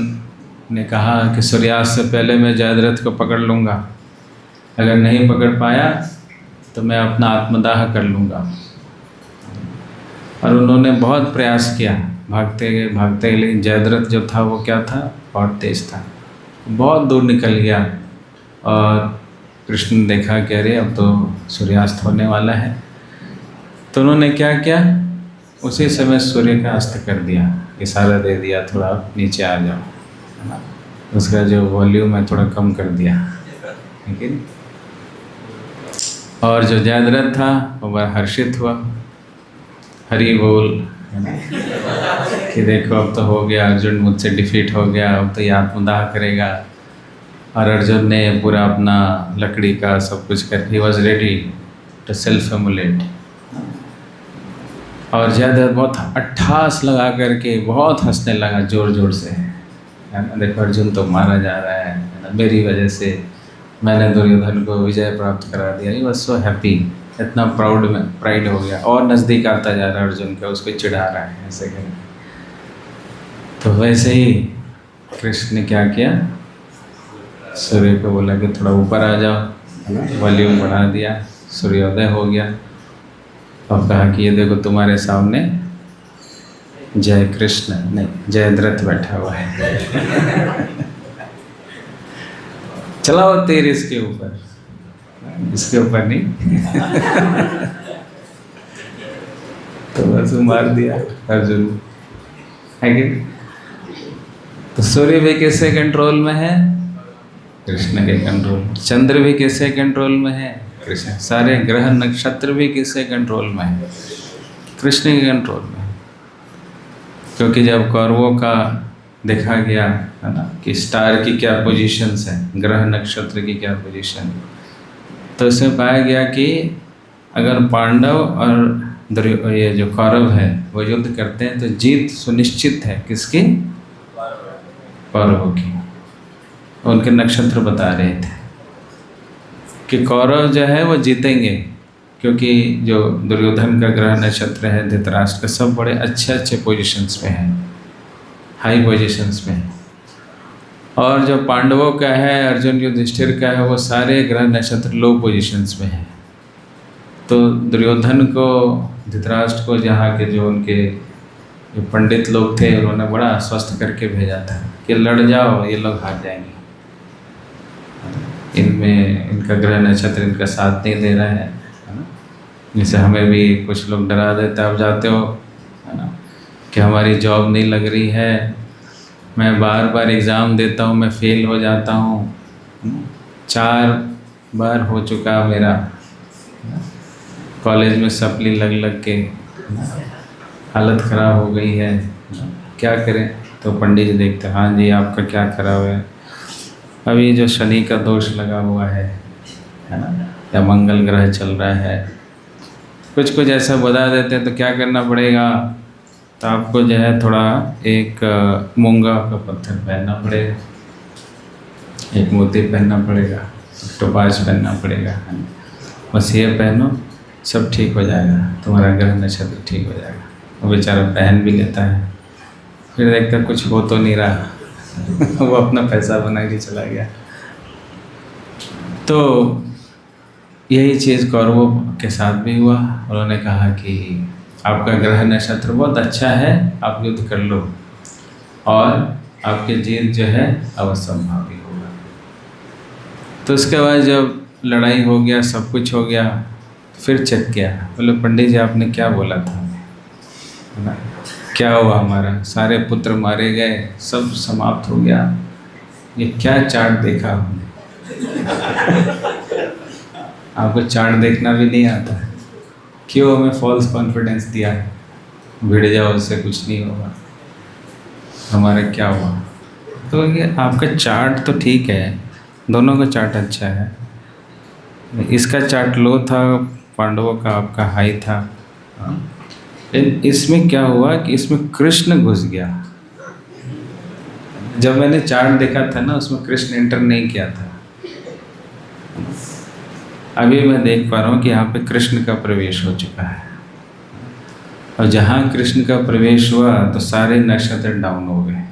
ने कहा कि सूर्यास्त से पहले मैं जयद्रथ को पकड़ लूँगा, अगर नहीं पकड़ पाया तो मैं अपना आत्मदाह कर लूँगा। और उन्होंने बहुत प्रयास किया, भागते गए, लेकिन जयद्रथ जो था वो क्या था? बहुत तेज था, बहुत दूर निकल गया। और कृष्ण ने देखा कि अरे अब तो सूर्यास्त होने वाला है, तो उन्होंने क्या किया? उसी समय सूर्य का अस्त कर दिया, इशारा दे दिया थोड़ा नीचे आ जाओ, है ना। उसका जो वॉल्यूम है थोड़ा कम कर दिया, लेकिन और जो जयद्रथ था वो बड़ा हर्षित हुआ, हरि बोल, है ना, कि देखो अब तो हो गया, अर्जुन मुझसे डिफीट हो गया, अब तो ये आत्मदाह करेगा। और अर्जुन ने पूरा अपना लकड़ी का सब कुछ कर, he was ready to self emulate. और जयद्रथ बहुत अट्ठास लगा करके बहुत हंसने लगा जोर जोर से, है ना। देखो अर्जुन तो मारा जा रहा है ना, मेरी वजह से मैंने दुर्योधन को विजय प्राप्त करा दिया। ही वॉज सो हैप्पी, इतना प्राइड हो गया, और नज़दीक आता जा रहा है अर्जुन का, उसको चिढ़ा रहा है ऐसे करके। तो वैसे ही कृष्ण ने क्या किया? सूर्य को बोला कि थोड़ा ऊपर आ जाओ, वॉल्यूम बढ़ा दिया, सूर्योदय हो गया। और कहा कि ये देखो तुम्हारे सामने जय कृष्ण नहीं जयद्रथ बैठा हुआ है चलाओ तीर इसके ऊपर, इसके ऊपर नहीं तो बस मार दिया अर्जुन, है कि? तो सूर्य भी किसके कंट्रोल में है? कृष्ण के कंट्रोल। चंद्र भी किसके कंट्रोल में है? कृष्ण। सारे ग्रह नक्षत्र भी किसके कंट्रोल में है? कृष्ण के कंट्रोल में। क्योंकि जब कौरवों का देखा गया, है ना, कि स्टार की क्या पोजीशंस हैं, ग्रह नक्षत्र की क्या पोजीशन, तो इसमें पाया गया कि अगर पांडव और ये जो कौरव है वो युद्ध करते हैं तो जीत सुनिश्चित है। किसकी? कौरवों की। उनके नक्षत्र बता रहे थे कि कौरव जो है वो जीतेंगे, क्योंकि जो दुर्योधन का ग्रह नक्षत्र है, धृतराष्ट्र का, सब बड़े अच्छे अच्छे पोजीशंस में है, हाई पोजीशंस में है। और जो पांडवों का है, अर्जुन युधिष्ठिर का है, वो सारे ग्रह नक्षत्र लो पोजीशंस में है। तो दुर्योधन को, धृतराष्ट्र को, जहाँ के जो उनके जो पंडित लोग थे उन्होंने बड़ा आश्वस्त करके भेजा था कि लड़ जाओ, ये लोग हार जाएंगे, इनमें इनका ग्रह नक्षत्र इनका साथ नहीं दे रहा है ना। जैसे हमें भी कुछ लोग डरा देते, आप जाते हो है ना कि हमारी जॉब नहीं लग रही है, मैं बार बार एग्ज़ाम देता हूँ, मैं फेल हो जाता हूँ, 4 बार हो चुका मेरा कॉलेज में सप्ली लग लग के हालत ख़राब हो गई है, क्या करें। तो पंडित जी देखते हैं, हाँ जी आपका क्या खराब है, अभी जो शनि का दोष लगा हुआ है ना, या मंगल ग्रह चल रहा है, कुछ कुछ ऐसा बता देते हैं। तो क्या करना पड़ेगा, तो आपको जो है थोड़ा एक मूंगा का पत्थर पहनना पड़ेगा, एक मोती पहनना पड़ेगा, टोपाज पहनना पड़ेगा, बस ये पहनो, सब ठीक हो जाएगा, तुम्हारा ग्रह नक्षत्र ठीक हो जाएगा। वो बेचारा पहन भी लेता है, फिर देखता कुछ हो तो नहीं रहा वो अपना पैसा बना के चला गया। तो यही चीज़ कौरवों के साथ भी हुआ। उन्होंने कहा कि आपका ग्रह नक्षत्र बहुत अच्छा है, आप युद्ध कर लो और आपकी जीत जो है अवश्यंभावी होगा। तो उसके बाद जब लड़ाई हो गया, सब कुछ हो गया, फिर चेक किया, बोले पंडित जी आपने क्या बोला था, है ना, क्या हुआ, हमारा सारे पुत्र मारे गए, सब समाप्त हो गया, ये क्या चार्ट देखा हमने आपको चार्ट देखना भी नहीं आता, क्यों हमें फॉल्स कॉन्फिडेंस दिया, भिड़ जाओ, उससे कुछ नहीं होगा, हमारा क्या हुआ। तो ये आपका चार्ट तो ठीक है, दोनों का चार्ट अच्छा है, इसका चार्ट लो था, पांडवों का आपका हाई था। इसमें क्या हुआ कि इसमें कृष्ण घुस गया। जब मैंने चार्ट देखा था ना, उसमें कृष्ण एंटर नहीं किया था। अभी मैं देख पा रहा हूँ कि यहाँ पे कृष्ण का प्रवेश हो चुका है, और जहाँ कृष्ण का प्रवेश हुआ तो सारे नक्षत्र डाउन हो गए,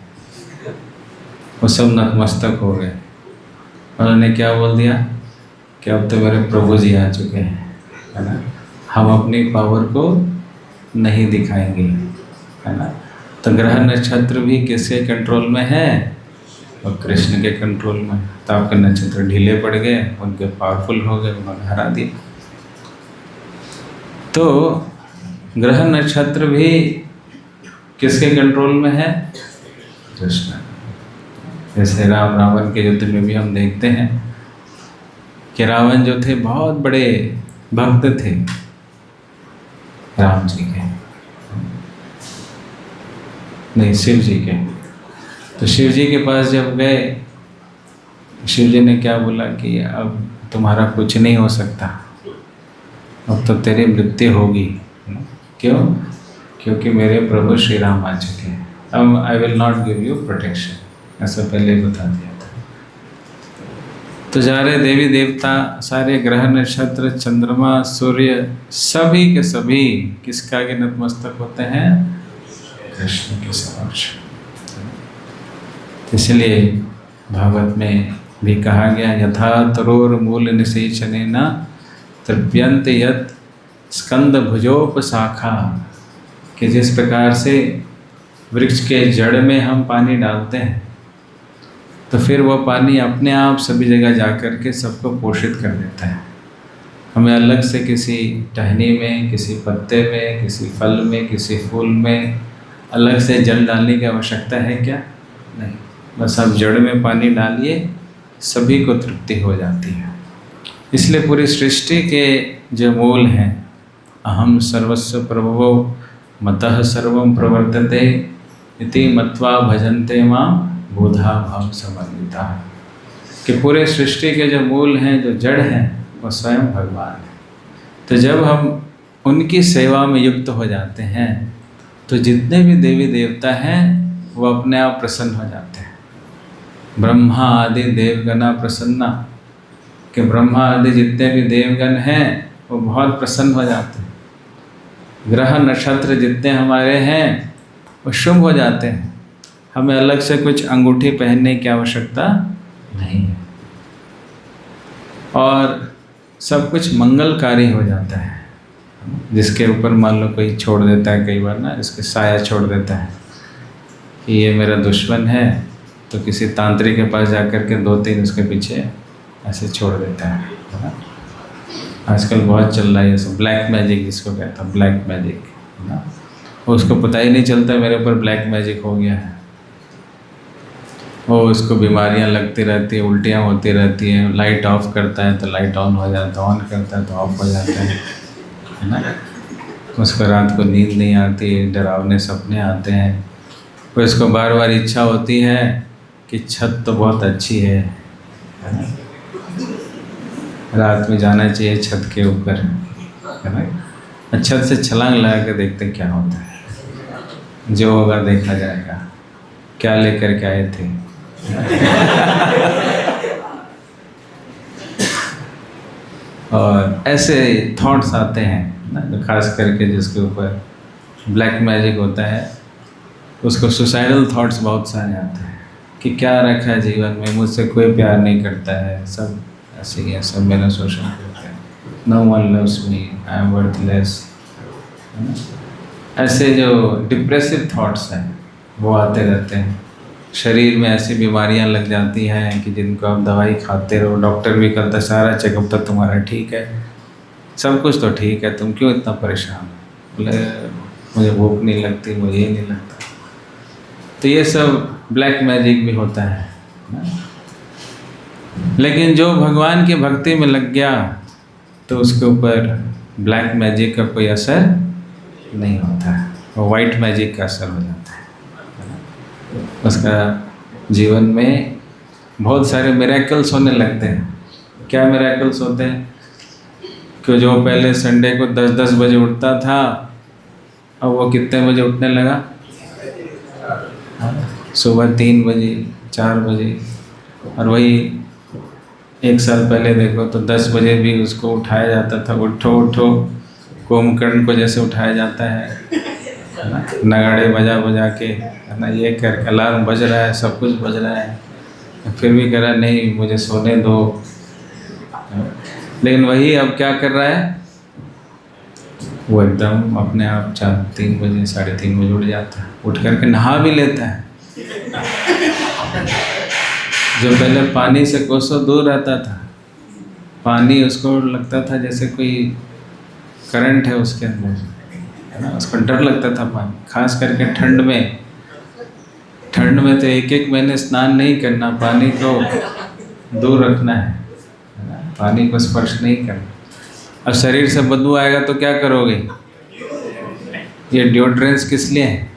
वो सब नतमस्तक हो गए। उन्होंने क्या बोल दिया कि अब तो मेरे प्रभु जी आ चुके हैं, है ना, हम अपनी पावर को नहीं दिखाएंगे, है ना। तो ग्रह नक्षत्र भी किसके कंट्रोल में है, और कृष्ण के कंट्रोल में। तो आपके नक्षत्र ढीले पड़ गए, उनके पावरफुल हो गए, उन्होंने हरा दिया। तो ग्रह नक्षत्र भी किसके कंट्रोल में है, कृष्ण। जैसे राम रावण के युद्ध में भी हम देखते हैं कि रावण जो थे बहुत बड़े भक्त थे राम जी के, नहीं शिव जी के। तो शिव जी के पास जब गए, शिव जी ने क्या बोला कि अब तुम्हारा कुछ नहीं हो सकता, अब तो तेरी मृत्यु होगी। क्यों? क्योंकि मेरे प्रभु श्री राम आ चुके हैं, अब I will not give you protection, ऐसा पहले ही बता दिया था। तो सारे देवी देवता, सारे ग्रह नक्षत्र, चंद्रमा, सूर्य, सभी के सभी किसका के नतमस्तक होते हैं, कृष्ण के समक्ष। इसलिए भागवत में भी कहा गया, यथा तरोर मूल निषेचनेन तृप्यन्ते यत् स्कंद भुजोपशाखा, कि जिस प्रकार से वृक्ष के जड़ में हम पानी डालते हैं तो फिर वह पानी अपने आप सभी जगह जाकर के सबको पोषित कर देता है। हमें अलग से किसी टहनी में, किसी पत्ते में, किसी फल में, किसी फूल में अलग से जल डालने की आवश्यकता है क्या? नहीं, बस आप जड़ में पानी डालिए, सभी को तृप्ति हो जाती है। इसलिए पूरी सृष्टि के जो मूल हैं, अहम सर्वस्व प्रभवो मतः सर्वं प्रवर्तते इति मत्वा भजन्ते मां बोधा भाव समन्विता, कि पूरे सृष्टि के जो मूल हैं, जो जड़ हैं, वो स्वयं भगवान है। तो जब हम उनकी सेवा में युक्त हो जाते हैं तो जितने भी देवी देवता हैं वो अपने आप प्रसन्न हो जाते हैं। ब्रह्मा आदि देवगणा प्रसन्ना, कि ब्रह्मा आदि जितने भी देवगण हैं वो बहुत प्रसन्न हो जाते हैं। ग्रह नक्षत्र जितने हमारे हैं वो शुभ हो जाते हैं। हमें अलग से कुछ अंगूठी पहनने की आवश्यकता नहीं है, और सब कुछ मंगलकारी हो जाता है। जिसके ऊपर मान लो कोई छोड़ देता है, कई बार ना इसके साया छोड़ देता है कि ये मेरा दुश्मन है, तो किसी तांत्रिक के पास जाकर के 2-3 उसके पीछे ऐसे छोड़ देता है ना। आजकल बहुत चल रहा है ये सब, ब्लैक मैजिक जिसको कहता है, ब्लैक मैजिक है ना। उसको पता ही नहीं चलता मेरे ऊपर ब्लैक मैजिक हो गया है। वो उसको बीमारियां लगती रहती है, उल्टियाँ होती रहती हैं, लाइट ऑफ करता है तो लाइट ऑन हो जाता है, ऑन करता है तो ऑफ हो जाता है ना। उसको रात को नींद नहीं आती, डरावने सपने आते हैं। फिर उसको बार बार इच्छा होती है कि छत तो बहुत अच्छी है ना, रात में जाना चाहिए छत के ऊपर है ना। छत से छलांग लगा के देखते क्या होता है, जो होगा देखा जाएगा। क्या लेकर के आए थे और ऐसे थॉट्स आते हैं ना, जो खास करके जिसके ऊपर ब्लैक मैजिक होता है उसको सुसाइडल थॉट्स बहुत सारे आते हैं कि क्या रखा है जीवन में, मुझसे कोई प्यार नहीं करता है, सब ऐसे ही है, सब मेरा शोषण करते हैं, no one loves me, I am worthless. ऐसे जो डिप्रेसिव थॉट्स हैं वो आते रहते हैं। शरीर में ऐसी बीमारियां लग जाती हैं कि जिनको आप दवाई खाते रहो, डॉक्टर भी कहता है सारा चेकअप तो तुम्हारा ठीक है, सब कुछ तो ठीक है, तुम क्यों इतना परेशान हो। बोले मुझे भूख नहीं लगती, मुझे ये नहीं लगता। तो ये सब ब्लैक मैजिक भी होता है ना? लेकिन जो भगवान की भक्ति में लग गया तो उसके ऊपर ब्लैक मैजिक का कोई असर नहीं होता है, वो वाइट मैजिक का असर हो जाता है। उसका जीवन में बहुत सारे मिरेकल्स होने लगते हैं। क्या मिरेकल्स होते हैं कि जो पहले संडे को 10-10 बजे उठता था, अब वो कितने बजे उठने लगा, सुबह 3 बजे 4 बजे। और वही 1 साल पहले देखो तो 10 बजे भी उसको उठाया जाता था, उठो उठो, कुंभकर्ण को जैसे उठाया जाता है ना, नगाड़े बजा बजा के है ना, ये कर अलार्म बज रहा है, सब कुछ बज रहा है, फिर भी कह रहा नहीं मुझे सोने दो। लेकिन वही अब क्या कर रहा है, वो एकदम अपने आप 3 बजे 3:30 बजे उठ जाता है, उठ करके नहा भी लेता है। जो पहले पानी से कोसों दूर रहता था, पानी उसको लगता था जैसे कोई करंट है उसके अंदर है ना, उसको डर लगता था पानी, खास करके ठंड में। ठंड में तो 1-1 महीने स्नान नहीं करना, पानी को दूर रखना है ना, पानी को स्पर्श नहीं करना। अब शरीर से बदबू आएगा तो क्या करोगे, ये डिओड्रेंस किस लिए है।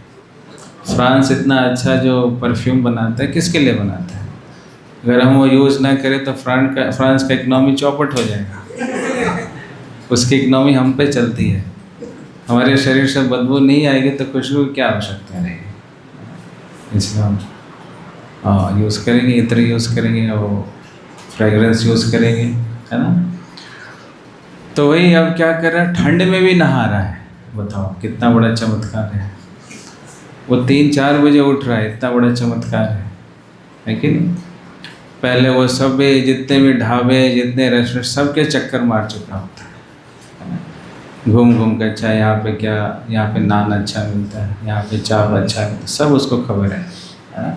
फ्रांस इतना अच्छा जो परफ्यूम बनाता है, किसके लिए बनाता है। अगर हम वो यूज़ ना करें तो फ्रांस का इकनॉमी चौपट हो जाएगा। उसकी इकनॉमी हम पे चलती है। हमारे शरीर से बदबू नहीं आएगी तो खुशबू की क्या आवश्यकता रहेगी। इसलिए हम यूज़ करेंगे, इत्र यूज़ करेंगे और फ्रेगरेंस यूज़ करेंगे, है ना। तो वही अब क्या कर रहा है, ठंड में भी नहा रहा है। बताओ कितना बड़ा चमत्कार है। वो 3-4 बजे उठ रहा है, इतना बड़ा चमत्कार है कि नहीं। पहले वो सब जितने भी ढाबे, जितने रेस्टोरेंट, सबके चक्कर मार चुका होता है, घूम घूम कर। अच्छा यहाँ पे क्या, यहाँ पे नान अच्छा मिलता है, यहाँ पे चावल अच्छा मिलता है, सब उसको खबर है ना?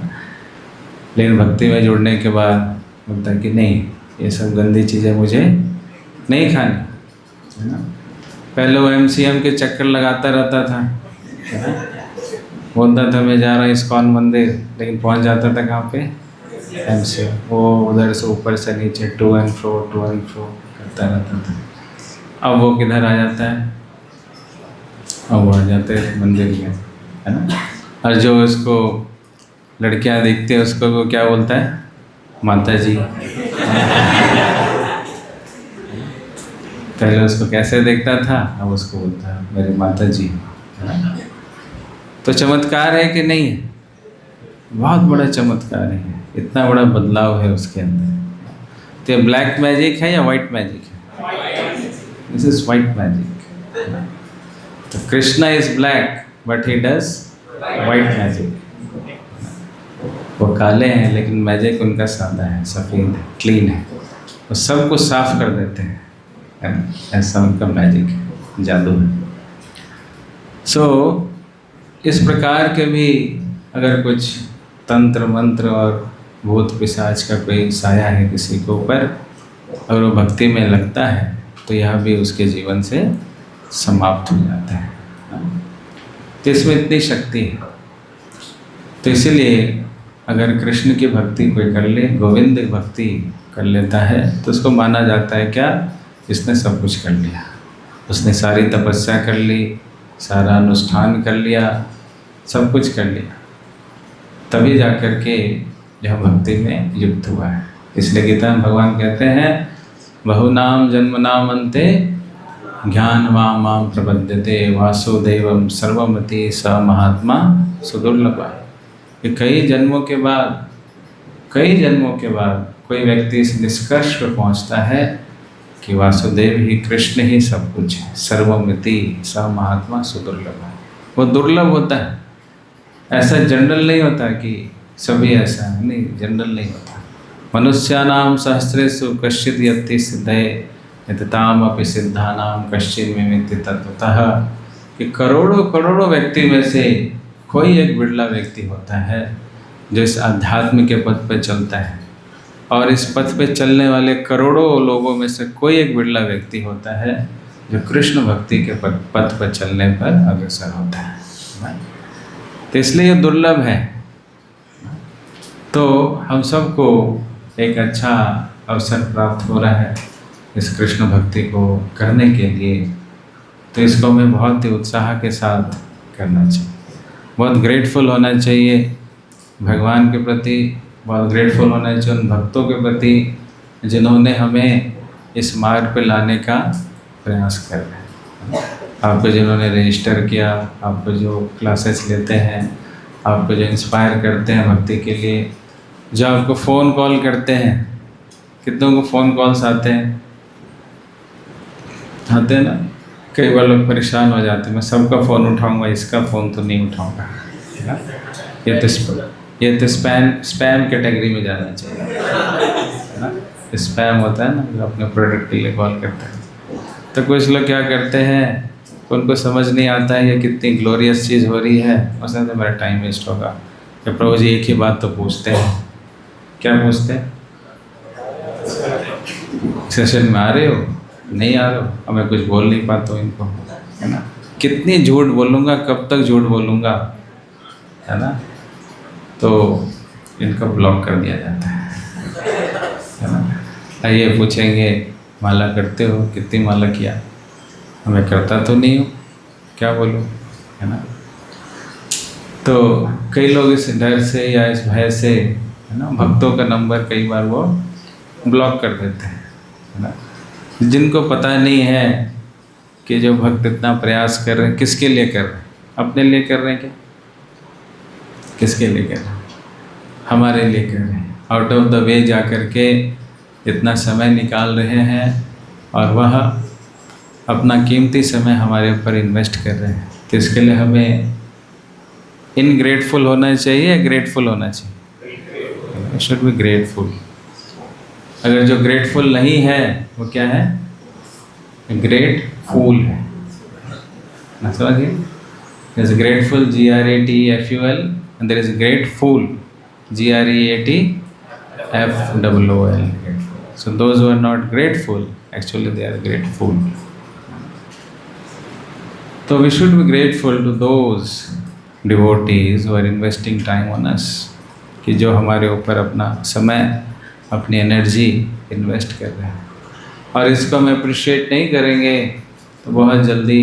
लेकिन भक्ति में जुड़ने के बाद बोलता है कि नहीं, ये सब गंदी चीज़ें मुझे नहीं खानी, है ना। पहले वो MCM के चक्कर लगाता रहता था, है ना? बोलता था मैं जा रहा हूँ इस्कॉन मंदिर, लेकिन पहुँच जाता था कहाँ पे, MCM। वो उधर से ऊपर से नीचे टू एंड फ्रो करता रहता था। अब वो किधर आ जाता है, अब वो आ जाते हैं मंदिर में, है ना। और जो उसको लड़कियां देखते हैं उसको वो क्या बोलता है, माता जी। पहले उसको कैसे देखता था, अब उसको बोलता है मेरी माता जी, है ना। तो चमत्कार है कि नहीं है, बहुत बड़ा चमत्कार है, इतना बड़ा बदलाव है उसके अंदर। तो ये ब्लैक मैजिक है या वाइट मैजिक है, दिस इज वाइट मैजिक। तो Krishna is black but he does white magic. वो काले हैं लेकिन मैजिक उनका सादा है, सफ़ेद है, क्लीन है, वो सब कुछ साफ कर देते हैं, ऐसा उनका मैजिक है। जादू है। इस प्रकार के भी अगर कुछ तंत्र मंत्र और भूत पिशाच का कोई साया है किसी के ऊपर, और वो भक्ति में लगता है, तो यह भी उसके जीवन से समाप्त हो जाता है। तो इसमें इतनी शक्ति है। तो इसीलिए अगर कृष्ण की भक्ति कोई कर ले, गोविंद की भक्ति कर लेता है, तो उसको माना जाता है क्या, इसने सब कुछ कर लिया। उसने सारी तपस्या कर ली, सारा अनुष्ठान कर लिया, सब कुछ कर लिया, तभी जा कर के यह भक्ति में युक्त हुआ है। इसलिए गीता में भगवान कहते हैं, बहुनाम जन्मनाम अन्ते ज्ञानवान माम प्रपद्यते वासुदेवम सर्वमति स महात्मा सुदुर्लभ। कि कई जन्मों के बाद कोई व्यक्ति इस निष्कर्ष पर पहुंचता है कि वासुदेव ही, कृष्ण ही सब कुछ है, सर्वमिति स महात्मा सुदुर्लभ। वो दुर्लभ होता है, ऐसा जनरल नहीं होता कि सभी ऐसा है, नहीं, जनरल नहीं होता। मनुष्यानाम सहस्रेषु कश्चित् यत्ति सिद्धये यतताम अपि सिद्धानाम कश्चित् मिमिति तत्वतः। कि करोड़ों करोड़ों व्यक्ति में से कोई एक बिरला व्यक्ति होता है जो इस अध्यात्म के पथ पर चलता है, और इस पथ पे चलने वाले करोड़ों लोगों में से कोई एक बिरला व्यक्ति होता है जो कृष्ण भक्ति के पथ पर चलने पर अग्रसर होता है। तो इसलिए ये दुर्लभ है। तो हम सबको एक अच्छा अवसर प्राप्त हो रहा है इस कृष्ण भक्ति को करने के लिए। तो इसको हमें बहुत ही उत्साह के साथ करना चाहिए, बहुत ग्रेटफुल होना चाहिए भगवान के प्रति, बहुत ग्रेटफुल होना चाहिए उन भक्तों के प्रति जिन्होंने हमें इस मार्ग पे लाने का प्रयास कर रहे हैं। आपको जिन्होंने रजिस्टर किया, आपको जो क्लासेस लेते हैं, आपको जो इंस्पायर करते हैं भक्ति के लिए, जो आपको फ़ोन कॉल करते हैं। कितनों को फ़ोन कॉल्स आते हैं ना। कई बार लोग परेशान हो जाते हैं, मैं सबका फ़ोन उठाऊंगा, इसका फ़ोन तो नहीं उठाऊंगा, है ना। ये तो स्पैम कैटेगरी में जाना चाहिए, है ना। स्पैम होता है ना, जो अपने प्रोडक्ट के लिए कॉल करता है। तो कुछ लोग क्या करते हैं, उनको समझ नहीं आता है ये कितनी ग्लोरियस चीज़ हो रही है, उसमें तो मेरा टाइम वेस्ट होगा। तो प्रभु जी एक ही बात तो पूछते हैं, क्या पूछते हैं, सेशन में आ रहे हो, नहीं आ रहे हो, अब मैं कुछ बोल नहीं पाता हूँ इनको, है ना। कितनी झूठ बोलूँगा, कब तक झूठ बोलूँगा, है ना। तो इनका ब्लॉक कर दिया जाता है ना। ये पूछेंगे माला करते हो, कितनी माला किया, मैं करता तो नहीं हूँ, क्या बोलूँ, है ना। तो कई लोग इस डर से या इस भय से, है ना, भक्तों का नंबर कई बार वो ब्लॉक कर देते हैं, है ना। जिनको पता नहीं है कि जो भक्त इतना प्रयास कर रहे हैं, किसके लिए कर रहे हैं, अपने लिए कर रहे हैं क्या, किसके लिए कर रहे हैं, हमारे लिए कर रहे हैं। आउट ऑफ द वे जा कर के इतना समय निकाल रहे हैं, और वह अपना कीमती समय हमारे ऊपर इन्वेस्ट कर रहे हैं। तो इसके लिए हमें इनग्रेटफुल होना चाहिए, ग्रेटफुल होना चाहिए, शुड बी ग्रेटफुल। अगर जो ग्रेटफुल नहीं है वो क्या है, ग्रेट फूल है ना, समझिए। There is grateful GRATEFUL and there is grateful GREATFUL। So those who are not grateful, actually they are grateful. So we should be grateful to those devotees who are investing time on us, कि जो हमारे ऊपर अपना समय, अपनी energy invest कर रहे हैं। और इसको हम अप्रिशिएट नहीं करेंगे तो बहुत जल्दी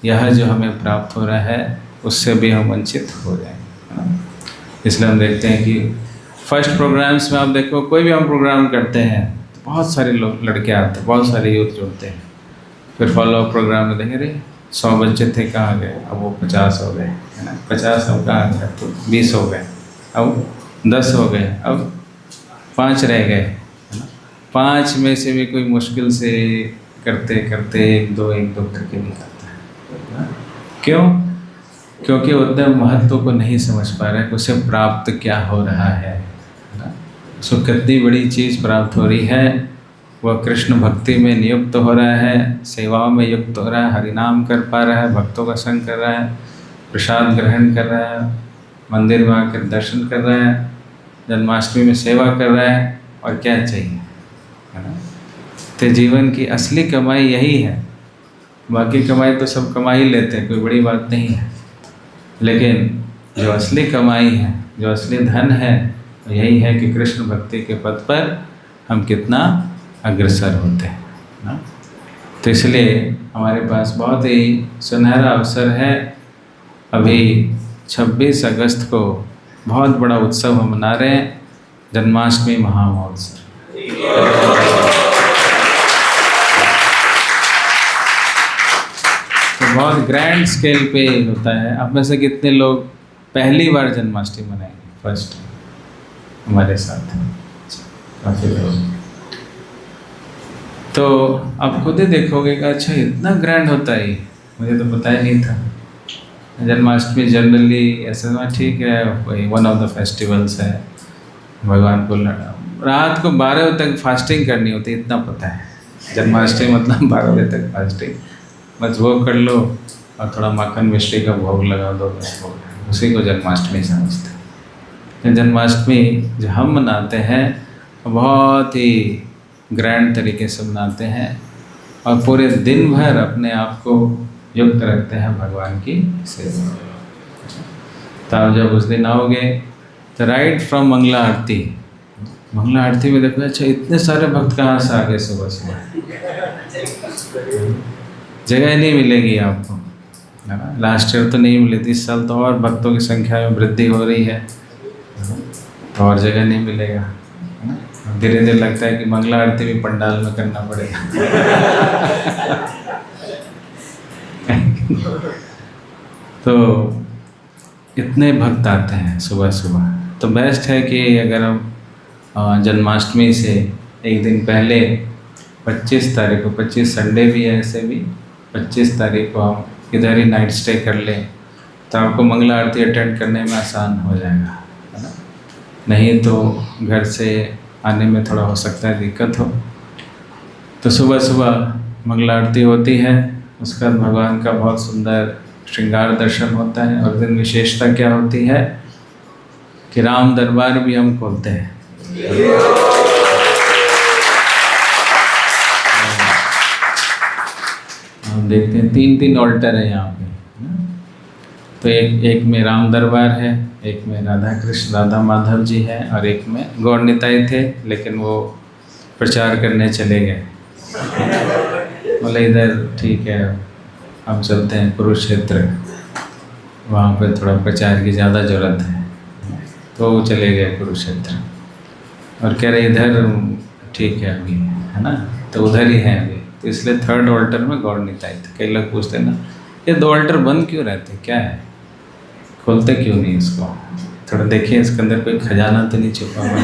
यह जो हमें प्राप्त हो रहा है उससे भी हम वंचित हो जाएंगे, है ना। इसलिए हम देखते हैं कि फर्स्ट प्रोग्राम्स में आप देखो, कोई भी हम प्रोग्राम करते हैं तो बहुत सारे लोग, लड़के आते हैं, बहुत सारे यूथ जुड़ते हैं। फिर फॉलो अप प्रोग्राम में देखें, 100 बच्चे थे, कहाँ गए, अब वो 50 हो गए, है ना। 50 अब कहाँ गए, तो 20 हो गए, अब 10 हो गए, अब 5 रह गए, है ना। 5 में से भी कोई मुश्किल से करते करते एक दो करके निकलता है। क्यों? क्योंकि उतने महत्व को नहीं समझ पा रहे, उसे प्राप्त क्या हो रहा है ना। उसको कितनी बड़ी चीज़ प्राप्त हो रही है वह कृष्ण भक्ति में नियुक्त हो रहा है, सेवाओं में युक्त हो रहा है, हरिनाम कर पा रहा है, भक्तों का संग कर रहा है, प्रसाद ग्रहण कर रहा है, मंदिर में आकर दर्शन कर रहा है, जन्माष्टमी में सेवा कर रहा है, और क्या चाहिए, है ना। तो जीवन की असली कमाई यही है। बाकी कमाई तो सब कमा ही लेते हैं, कोई बड़ी बात नहीं है, लेकिन जो असली कमाई है, जो असली धन है, यही है कि कृष्ण भक्ति के पथ पर हम कितना अग्रसर होते हैं ना। तो इसलिए हमारे पास बहुत ही सुनहरा अवसर है। अभी 26 अगस्त को बहुत बड़ा उत्सव हम मना रहे हैं, जन्माष्टमी महामहोत्सव। तो बहुत ग्रैंड स्केल पे होता है। आप में से कितने लोग पहली बार जन्माष्टमी मनाएंगे? फर्स्ट हमारे साथ काफ़ी लोग। तो आप खुद ही देखोगे कि अच्छा इतना ग्रैंड होता है, मुझे तो पता ही नहीं था। जन्माष्टमी जनरली ऐसे में ठीक है, वही वन ऑफ द फेस्टिवल्स है, भगवान को रात को 12 बजे तक फास्टिंग करनी होती है, इतना पता है। जन्माष्टमी मतलब 12 बजे तक फास्टिंग, बस वो कर लो और थोड़ा माखन मिश्री का भोग लगा दो, बस हो गया, उसी को जन्माष्टमी समझते हैं। जन्माष्टमी जो हम मनाते हैं बहुत ही ग्रैंड तरीके से मनाते हैं और पूरे दिन भर अपने आप को युक्त रखते हैं भगवान की सेवा। तो आप जब उस दिन आओगे तो राइट फ्रॉम मंगला आरती, मंगला आरती में देखो अच्छा इतने सारे भक्त कहाँ से आ गए सुबह सुबह, जगह ही नहीं मिलेगी आपको, है ना। लास्ट ईयर तो नहीं मिली थी, इस साल तो और भक्तों की संख्या में वृद्धि हो रही है, तो और जगह नहीं मिलेगा, है ना। धीरे धीरे लगता है कि मंगला आरती भी पंडाल में करना पड़ेगा। तो इतने भक्त आते हैं सुबह सुबह, तो बेस्ट है कि अगर हम जन्माष्टमी से एक दिन पहले 25 तारीख को, 25 संडे भी है, ऐसे भी 25 तारीख को हम इधर ही नाइट स्टे कर लें, तो आपको मंगला आरती अटेंड करने में आसान हो जाएगा, है ना। नहीं तो घर से आने में थोड़ा हो सकता है दिक्कत हो। तो सुबह सुबह मंगला आरती होती है, उसके बाद भगवान का बहुत सुंदर श्रृंगार दर्शन होता है। और दिन विशेषता क्या होती है कि राम दरबार भी हम खोलते हैं। हम देखते हैं 3 ऑल्टर है यहाँ पे, तो एक में राम दरबार है, एक में राधा कृष्ण राधा माधव जी हैं, और एक में गौर निताई थे, लेकिन वो प्रचार करने चले गए। बोले इधर ठीक है, हम चलते हैं कुरुक्षेत्र, वहाँ पे थोड़ा प्रचार की ज़्यादा ज़रूरत है, तो वो चले गए कुरुक्षेत्र। और कह रहे इधर ठीक है अभी, है ना, तो उधर ही है अभी। तो इसलिए 3rd ऑल्टर में गौर निताई थे। कई लोग पूछते ना ये 2 ऑल्टर बंद क्यों रहते, क्या है, खोलते क्यों नहीं इसको, थोड़ा देखिए इसके अंदर कोई खजाना तो नहीं छुपा हुआ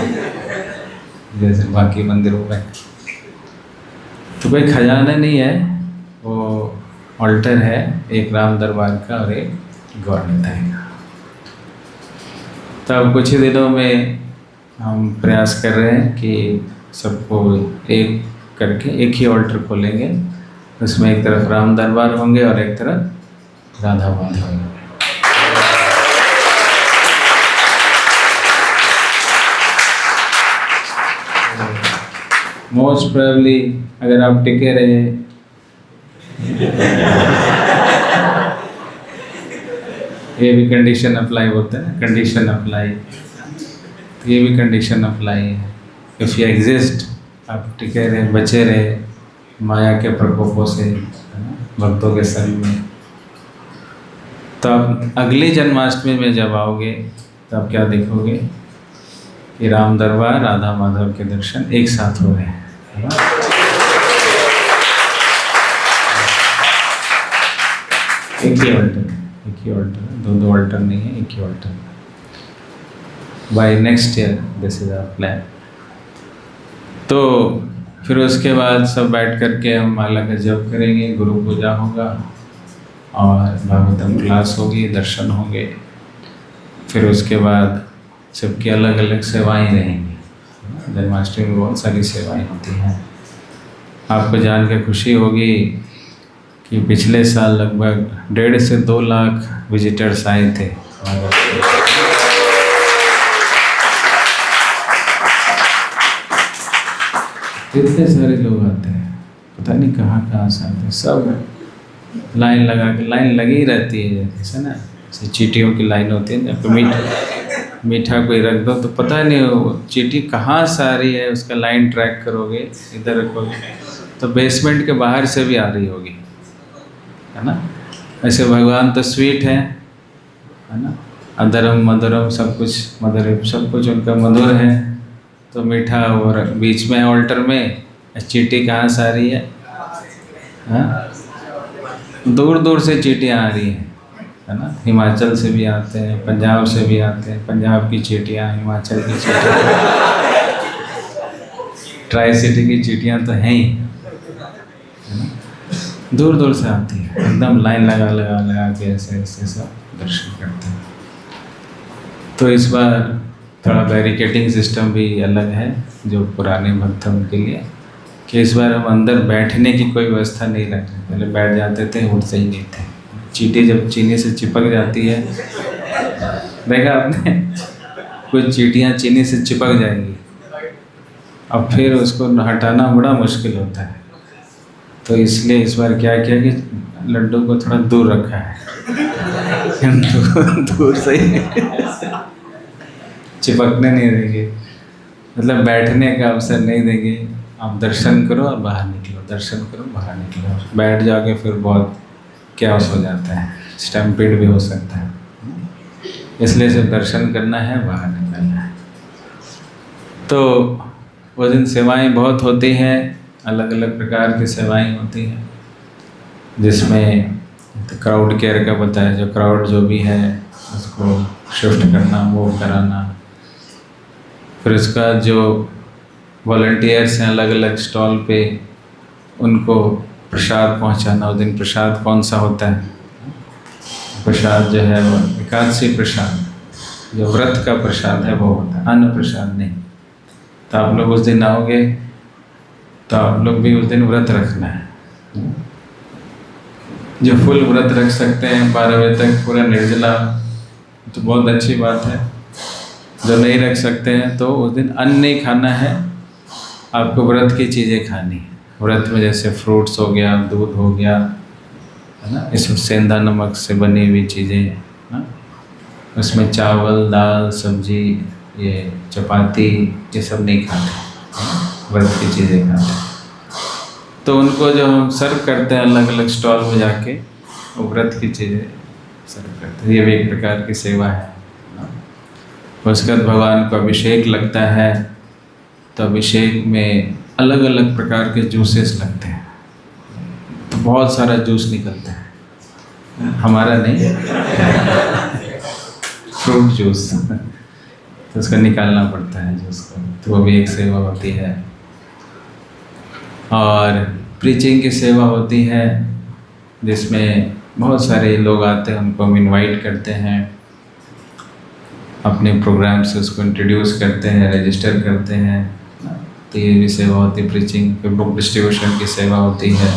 जैसे बाकी मंदिरों में। तो कोई खजाना नहीं है, वो ऑल्टर है, एक राम दरबार का और एक गौर निताई का। तो अब कुछ ही दिनों में हम प्रयास कर रहे हैं कि सबको एक करके एक ही ऑल्टर खोलेंगे, उसमें एक तरफ राम दरबार होंगे और एक तरफ राधा माधव होंगे। मोस्ट प्रोबेबली अगर आप टिके रहे ये भी कंडीशन अप्लाई होता है ना, कंडीशन अप्लाई, ये भी कंडीशन अप्लाई है। इफ़ यू एग्जिस्ट, आप टिके रहे, बचे रहे माया के प्रकोपों से, भक्तों के संग में, तो आप अगली जन्माष्टमी में जब आओगे तो आप क्या देखोगे कि राम दरबार राधा माधव के दर्शन एक साथ हो रहे हैं, है ना। एक ही ऑल्टर, दो ऑल्टर नहीं है, एक ही altar. By next year this is our plan. तो फिर उसके बाद सब बैठ करके हम माला का जप करेंगे, गुरु पूजा होगा और भागवतम क्लास होगी, दर्शन होंगे। फिर उसके बाद सबकी अलग अलग सेवाएं रहेंगी। जन्माष्टमी में बहुत सारी सेवाएं होती हैं, आपको जान के खुशी होगी कि पिछले साल लगभग 1.5 से 2 लाख विजिटर्स आए थे। इतने सारे लोग आते हैं, पता नहीं कहाँ से आते हैं, सब लाइन लगा के, लाइन लगी रहती है जैसे ना, जैसे चींटियों की लाइन होती है ना, मीठा कोई रख दो तो पता नहीं वो चींटी कहाँ से आ रही है, उसका लाइन ट्रैक करोगे, इधर रखोगे तो बेसमेंट के बाहर से भी आ रही होगी, है ना। ऐसे भगवान तो स्वीट है ना, अधरम मधुरम सब कुछ, मधुर सब कुछ उनका मधुर है, तो मीठा। और बीच में ऑल्टर में चींटी कहाँ से आ रही है, हाँ, दूर दूर से चींटियाँ आ रही हैं, है ना। हिमाचल से भी आते हैं, पंजाब से भी आते हैं, पंजाब की चींटियाँ, हिमाचल की चींटियाँ, ट्राई सिटी की चींटियाँ तो हैं ही, है ना, दूर दूर से आती है, एकदम लाइन लगा के ऐसे ऐसे सब दर्शन करते हैं। तो इस बार थोड़ा बैरिकेडिंग सिस्टम भी अलग है जो पुराने भक्त हैं उनके लिए, कि इस बार हम अंदर बैठने की कोई व्यवस्था नहीं रख रहे। पहले बैठ जाते थे, उठते ही नहीं थे। चींटी जब चीनी से चिपक जाती है, देखा आपने, कुछ चींटियाँ चीनी से चिपक जाएंगी, अब फिर उसको हटाना बड़ा मुश्किल होता है। तो इसलिए इस बार क्या किया कि लड्डू को थोड़ा दूर रखा है, दूर से ही चिपकने नहीं देंगे, मतलब बैठने का अवसर नहीं देंगे। आप दर्शन करो और बाहर निकलो, दर्शन करो बाहर निकलो, बैठ जाओगे फिर बहुत कैओस हो जाता है, स्टैम्पीड भी हो सकता है। इसलिए सिर्फ दर्शन करना है, बाहर निकलना है। तो वो दिन सेवाएं बहुत होती हैं, अलग अलग प्रकार की सेवाएं होती हैं, जिसमें क्राउड केयर का बताया, जो क्राउड जो भी है उसको शिफ्ट करना, मूव कराना। फिर उसका जो वॉलंटियर्स हैं अलग अलग स्टॉल पे, उनको प्रसाद पहुंचाना। उस दिन प्रसाद कौन सा होता है, प्रसाद जो है वो एकादशी प्रसाद, जो व्रत का प्रसाद है वो होता है, अन्न प्रसाद नहीं। तो आप लोग उस दिन आओगे तो आप लोग भी उस दिन व्रत रखना है। जो फुल व्रत रख सकते हैं 12 बजे तक पूरा निर्जला, तो बहुत अच्छी बात है। जो नहीं रख सकते हैं तो उस दिन अन्न नहीं खाना है, आपको व्रत की चीज़ें खानी है। व्रत में जैसे फ्रूट्स हो गया, दूध हो गया, है ना, इसमें सेंधा नमक से बनी हुई चीज़ें, ना, उसमें चावल दाल सब्जी, ये चपाती, ये सब नहीं खाते, व्रत की चीज़ें खाते। तो उनको जो हम सर्व करते हैं अलग अलग स्टॉल में जाके, वो व्रत की चीज़ें सर्व करते हैं, ये भी एक प्रकार की सेवा है। उसके बाद भगवान को अभिषेक लगता है, तो अभिषेक में अलग अलग प्रकार के जूसेस लगते हैं, तो बहुत सारा जूस निकलता है, हमारा नहीं, फ्रूट जूस, तो उसको निकालना पड़ता है जूस को, तो वो भी एक सेवा होती है। और प्रीचिंग की सेवा होती है, जिसमें बहुत सारे लोग आते हैं, उनको हम इनवाइट करते हैं, अपने प्रोग्राम से उसको इंट्रोड्यूस करते हैं, रजिस्टर करते हैं, तो ये भी सेवा होती है प्रीचिंग। फिर बुक डिस्ट्रीब्यूशन की सेवा होती है।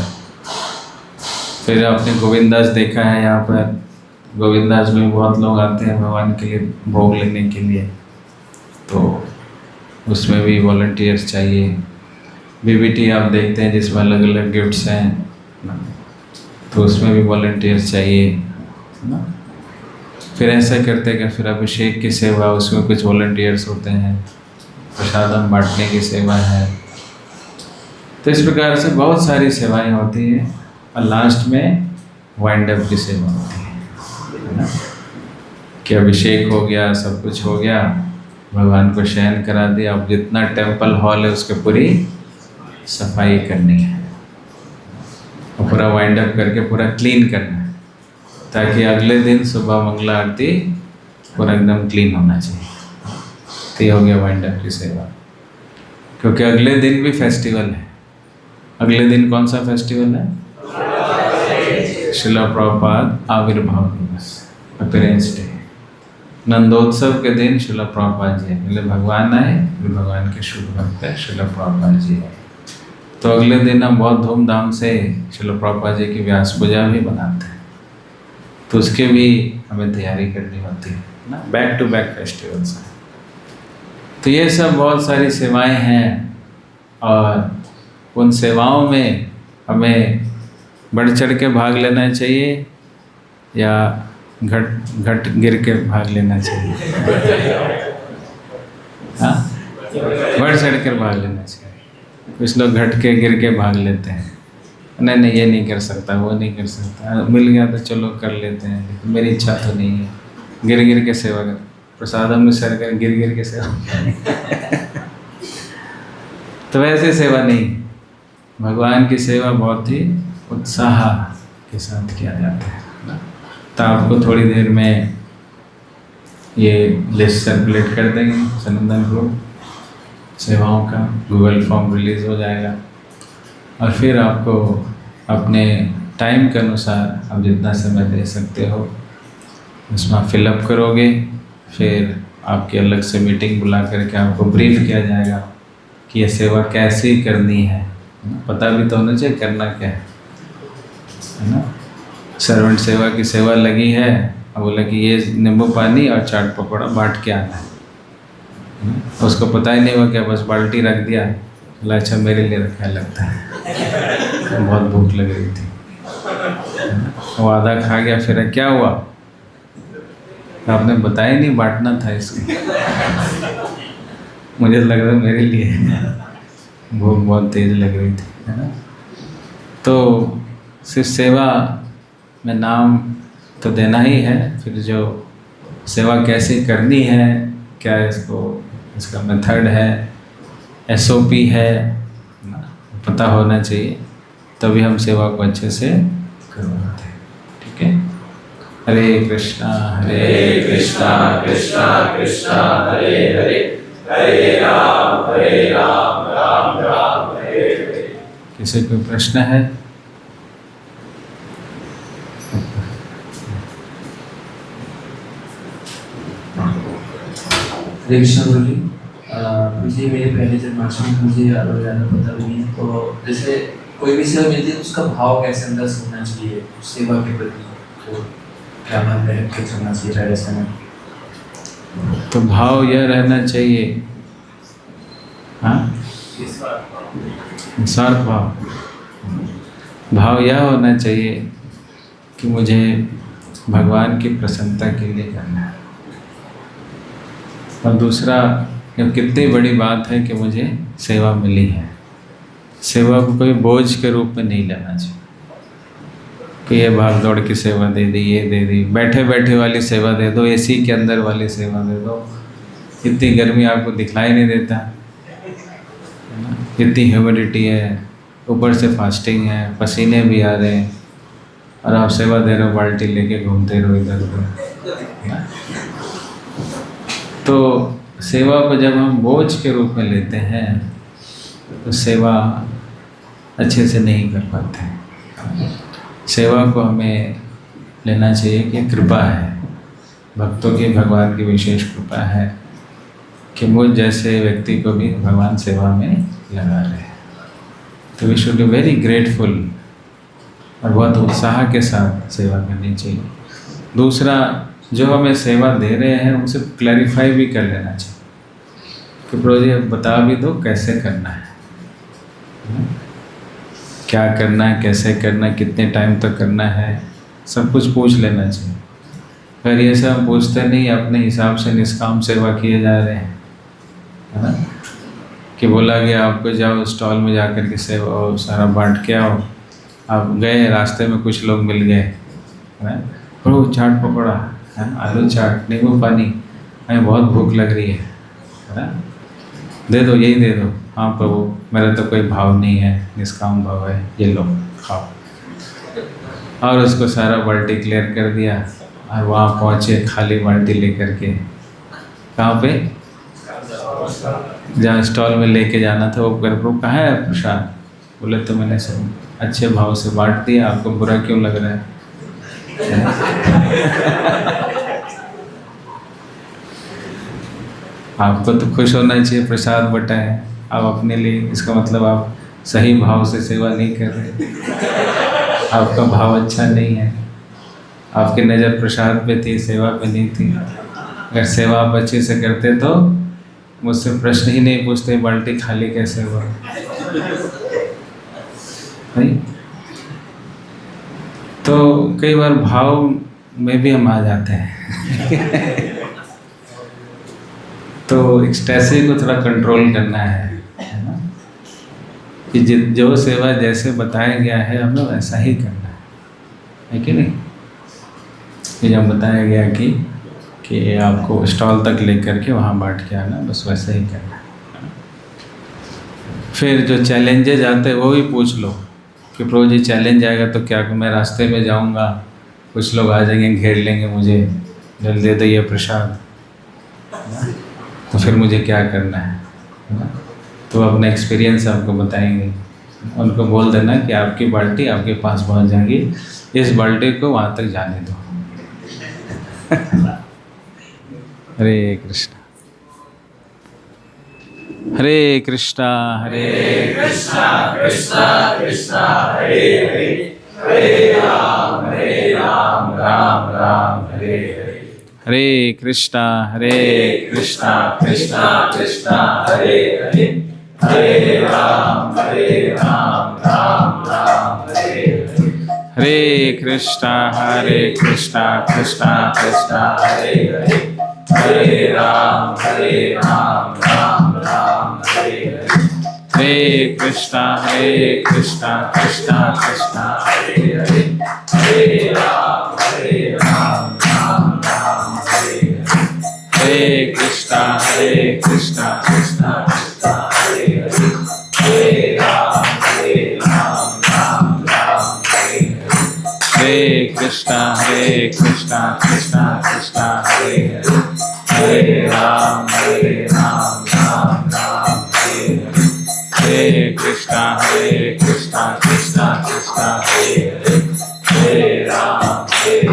फिर आपने गोविंदास देखा है, यहाँ पर गोविंदास में बहुत लोग आते हैं भगवान के लिए भोग लेने के लिए, तो उसमें भी वॉलंटियर्स चाहिए। बीबीटी आप देखते हैं जिसमें अलग अलग गिफ्ट्स हैं, तो उसमें भी वॉलंटियर्स चाहिए, है ना। फिर ऐसा करते हैं कि फिर अभिषेक की सेवा, उसमें कुछ वॉलंटियर्स होते हैं, प्रसादम बांटने की सेवा है। तो इस प्रकार से बहुत सारी सेवाएं होती हैं, और लास्ट में वाइंड अप की सेवा होती है ना, कि अभिषेक हो गया, सब कुछ हो गया, भगवान को शयन करा दिया, अब जितना टेम्पल हॉल है उसके पूरी सफाई करनी है, और पूरा वाइंड अप करके पूरा क्लीन करना है, ताकि अगले दिन सुबह मंगला आरती पूरा एकदम क्लीन होना चाहिए। तो ये हो गया वाइंड अप की सेवा। क्योंकि अगले दिन भी फेस्टिवल है। अगले दिन कौन सा फेस्टिवल है? श्रील प्रभुपाद आविर्भाव दिवस, अपीयरेंस डे। नंदोत्सव के दिन श्रील प्रभुपाद जी, पहले भगवान आए, फिर भगवान के शुभ भक्त श्रील प्रभुपाद जी आए। तो अगले दिन हम बहुत धूमधाम से श्रील प्रभुपाद जी की व्यास पूजा भी मनाते हैं। तो उसके भी हमें तैयारी करनी होती है ना, बैक टू बैक फेस्टिवल्स हैं। तो ये सब बहुत सारी सेवाएं हैं, और उन सेवाओं में हमें बढ़ चढ़ के भाग लेना चाहिए या घट गिर के भाग लेना चाहिए? हाँ, बढ़ चढ़ कर भाग लेना चाहिए। कुछ लोग घट के गिर के भाग लेते हैं, नहीं नहीं ये नहीं कर सकता, वो नहीं कर सकता, मिल गया तो चलो कर लेते हैं, लेकिन मेरी इच्छा तो नहीं है। गिर गिर के सेवा कर, प्रसादम में सर कर गिर गिर के सेवा तो वैसे सेवा नहीं। भगवान की सेवा बहुत ही उत्साह के साथ किया जाता है ना। तो आपको थोड़ी देर में ये लिस्ट सर्कुलेट कर देंगे सनंदन ग्रुप सेवाओं का, गूगल फॉर्म रिलीज़ हो जाएगा, और फिर आपको अपने टाइम के अनुसार आप जितना समय दे सकते हो उसमें आप फिलअप करोगे। फिर आपकी अलग से मीटिंग बुला करके आपको ब्रीफ किया जाएगा कि ये सेवा कैसे करनी है। पता भी तो होना चाहिए करना क्या है ना। सर्वेंट सेवा की सेवा लगी है, अब बोला कि ये नींबू पानी और चाट पकौड़ा बांट के आना है। उसको पता ही नहीं हुआ क्या, बस बाल्टी रख दिया, बोला अच्छा मेरे लिए रखा लगता है बहुत भूख लग रही थी, वो आधा खा गया, फिर क्या हुआ आपने बताया नहीं बांटना था इसको मुझे लग रहा मेरे लिए भूख बहुत तेज़ लग रही थी, है ना। तो सिर्फ सेवा में नाम तो देना ही है, फिर जो सेवा कैसे करनी है, क्या इसको इसका मेथड है, एसओपी है ना, पता होना चाहिए, तभी हम सेवा को अच्छे से करवाते हैं। ठीक है। हरे कृष्णा कृष्णा कृष्णा हरे हरे, हरे राम राम राम हरे हरे। किसी कोई प्रश्न है? कृष्णा बोली मुझे मेरे पहले जन्माष्टमी मुझे ज़्यादा पता नहीं है, तो जैसे कोई भी सेवा मिलती है तो उसका भाव कैसे अंदर से होना चाहिए सेवा के प्रति, तो क्या मन में रख के चलना चाहिए पहले समय? तो भाव यह रहना चाहिए, हाँ, निस्वार्थ भाव यह होना चाहिए कि मुझे भगवान की प्रसन्नता के लिए करना है, और दूसरा ये कितनी बड़ी बात है कि मुझे सेवा मिली है। सेवा को कोई बोझ के रूप में नहीं लेना चाहिए कि ये भाग दौड़ की सेवा दे दी, ये दे दी, बैठे बैठे वाली सेवा दे दो, एसी के अंदर वाली सेवा दे दो, इतनी गर्मी आपको दिखलाई नहीं देता, इतनी ह्यूमिडिटी है, ऊपर से फास्टिंग है, पसीने भी आ रहे हैं, और आप सेवा दे रहे हो, बाल्टी लेके घूमते रहो इधर उधर। तो सेवा को जब हम बोझ के रूप में लेते हैं तो सेवा अच्छे से नहीं कर पाते हैं। सेवा को हमें लेना चाहिए कि कृपा है, भक्तों की भगवान की विशेष कृपा है कि मुझ जैसे व्यक्ति को भी भगवान सेवा में लगा रहे हैं। तो we should be very grateful, और बहुत उत्साह के साथ सेवा करनी चाहिए। दूसरा, जो हमें सेवा दे रहे हैं उनसे क्लैरिफाई भी कर लेना चाहिए कि प्रभु जी बता भी दो कैसे करना है, क्या करना है, कैसे करना है, कितने टाइम तक करना है, सब कुछ पूछ लेना चाहिए। अगर ये सब हम पूछते नहीं, अपने हिसाब से निष्काम सेवा किए जा रहे हैं, है ना, कि बोला गया आपको जाओ स्टॉल में जा कर के सेवा और सारा बांट के आओ, आप गए रास्ते में कुछ लोग मिल गए, है प्रभु चाट पकौड़ा है, आलू चाट, नींबू पानी, हमें बहुत भूख लग रही है ना, दे दो, यही दे दो। हाँ प्रभु मेरा तो कोई भाव नहीं है, निष्काम भाव है, ये लो खाओ, और उसको सारा बाल्टी क्लियर कर दिया, और वहाँ पहुँचे खाली बाल्टी लेकर के, कहाँ पे, जहाँ स्टॉल में लेके जाना था, वो कर प्रभु कहाँ है प्रसाद, बोले तो मैंने सब अच्छे भाव से बांट दिया, आपको बुरा क्यों लग रहा है? आपको तो खुश होना चाहिए, प्रसाद बटा है, आप अपने लिए, इसका मतलब आप सही भाव से सेवा नहीं कर रहे, आपका भाव अच्छा नहीं है, आपकी नज़र प्रसाद पे थी, सेवा पे नहीं थी। अगर सेवा आप अच्छे से करते तो मुझसे प्रश्न ही नहीं पूछते बाल्टी खाली कैसे हुआ, नहीं? तो कई बार भाव में भी हम आ जाते हैं तो एक्सटेसी को थोड़ा कंट्रोल करना है ना, कि जो सेवा जैसे बताया गया है हमें वैसा ही करना है कि नहीं? कि जब बताया गया कि आपको स्टॉल तक लेकर के वहाँ बांट के आना, बस वैसा ही करना है। फिर जो चैलेंजेज आते हैं वो भी पूछ लो कि प्रभु जी चैलेंज आएगा तो क्या, मैं रास्ते में जाऊँगा, कुछ लोग आ जाएंगे घेर लेंगे मुझे, जल दे दो ये प्रसाद, तो फिर मुझे क्या करना है ना? तो अपना एक्सपीरियंस आपको बताएंगे। उनको बोल देना कि आपकी बाल्टी आपके पास पहुंच जाएगी, इस बाल्टी को वहाँ तक जाने दो हरे कृष्णा हरे कृष्णा हरे कृष्णा कृष्णा कृष्णा हरे हरे, हरे राम राम राम हरे हरे। हरे कृष्णा कृष्णा कृष्णा हरे हरे, हरे राम राम राम हरे हरे। हरे कृष्णा कृष्णा कृष्णा हरे हरे, हरे राम राम राम हरे हरे। हरे कृष्णा कृष्णा कृष्णा हरे हरे, हरे राम राम राम हरे हरे। हरे कृष्णा कृष्णा हरे हरे, हरे राम राम राम हरे हरे। हरे कृष्णा कृष्णा कृष्णा हरे हरे, हरे राम राम हरे हरे। हरे कृष्णा कृष्णा कृष्णा हरे हरे, हरे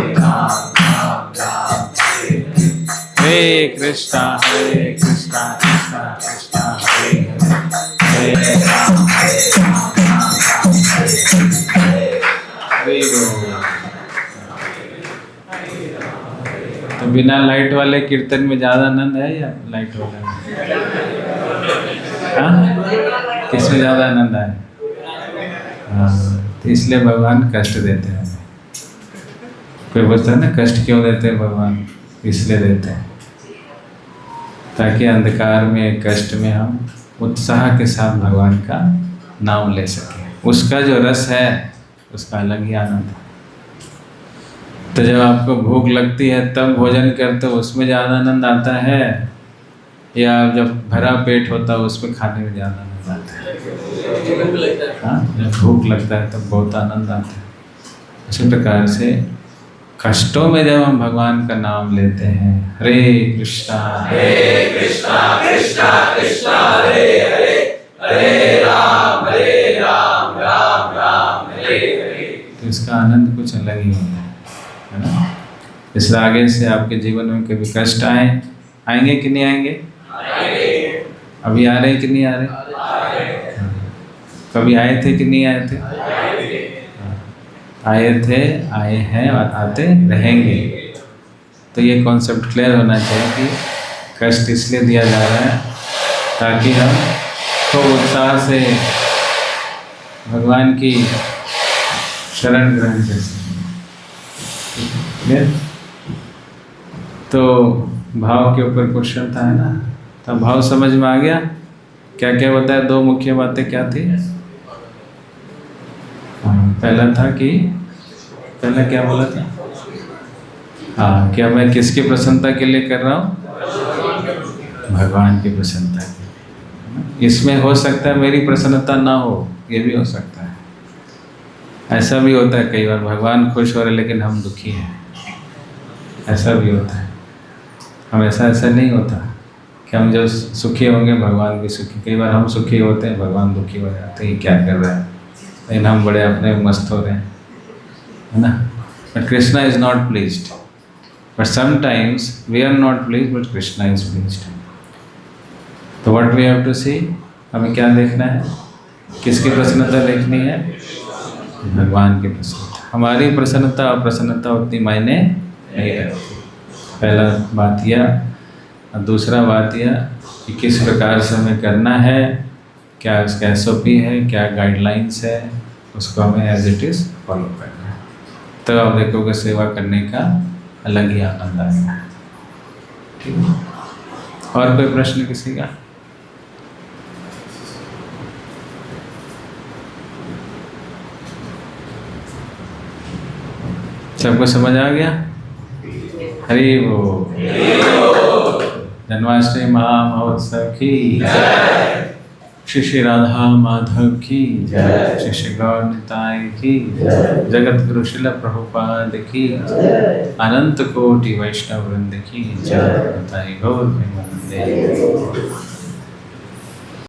राम राम हरे हरे। हरे कृष्णा कृष्णा कृष्णा हरे हरे राम हरे बोल। तो बिना लाइट वाले कीर्तन में ज़्यादा आनंद है या लाइट वाले में? हाँ, किसमें ज़्यादा आनंद आए? हाँ, तो इसलिए भगवान कष्ट देते हैं। कोई बोलता है ना कष्ट क्यों देते हैं भगवान? इसलिए देते हैं ताकि अंधकार में कष्ट में हम उत्साह के साथ भगवान का नाम ले सकें। उसका जो रस है उसका अलग ही आनंद है। तो जब आपको भूख लगती है तब भोजन करते हो, उसमें ज़्यादा आनंद आता है, या जब भरा पेट होता है उसमें खाने में ज़्यादा आनंद आता है? हाँ, जब भूख लगता है तब बहुत आनंद आता है। इसी प्रकार से कष्टों में जब हम भगवान का नाम लेते हैं, हरे कृष्णा कृष्णा कृष्णा हरे हरे, हरे राम राम हरे हरे। तो इसका आनंद कुछ अलग ही होता है ना? इसलिए आगे से आपके जीवन में कभी कष्ट आएंगे कि नहीं आएंगे? अभी आ रहे कि नहीं आ रहे? कभी आए थे कि नहीं आए थे? आए थे, आए हैं और आते रहेंगे। तो ये कॉन्सेप्ट क्लियर होना चाहिए कि कष्ट इसलिए दिया जा रहा है ताकि हम खूब उत्साह से भगवान की शरण ग्रहण कर सकें। तो भाव के ऊपर क्वेश्चन था, है ना? तो भाव समझ में आ गया? क्या क्या बताया? दो मुख्य बातें क्या थी? पहला था कि पहला क्या बोला था? हाँ, क्या मैं किसकी प्रसन्नता के लिए कर रहा हूँ? भगवान की प्रसन्नता के। इसमें हो सकता है मेरी प्रसन्नता ना हो, ये भी हो सकता है। ऐसा भी होता है कई बार भगवान खुश हो रहे लेकिन हम दुखी हैं, ऐसा भी होता है। हमेशा ऐसा नहीं होता कि हम जब सुखी होंगे भगवान भी सुखी। कई बार हम सुखी होते हैं, भगवान दुखी हो जाते हैं, क्या कर रहा है, लेकिन हम बड़े अपने मस्त हो रहे हैं, है ना? But Krishna is not pleased, but sometimes we are not pleased but Krishna is pleased. तो what we have to see, हमें क्या देखना है? किसकी प्रसन्नता देखनी है? भगवान की प्रसन्नता। हमारी प्रसन्नता और प्रसन्नता उतनी मायने नहीं रखती। पहला बात यह, और दूसरा बात यह कि किस प्रकार से हमें करना है, क्या उसका SOP है, क्या गाइडलाइंस है, उसको हमें एज इट इज़ फॉलो करना है। तो आप देखोगे सेवा करने का अलग ही आनंद आएगा। ठीक है, और कोई प्रश्न किसी का? सबको समझ आ गया? हरि बोल। जन्माष्टमी महामहोत्सव की जय। श्री श्री राधा माधव की जय। श्री श्री गौर निताय की जय। जगत गुरु श्रील प्रभुपाद की जय। अनंत कोटि वैष्णव वृंद की जय। गौर प्रेमानंदे।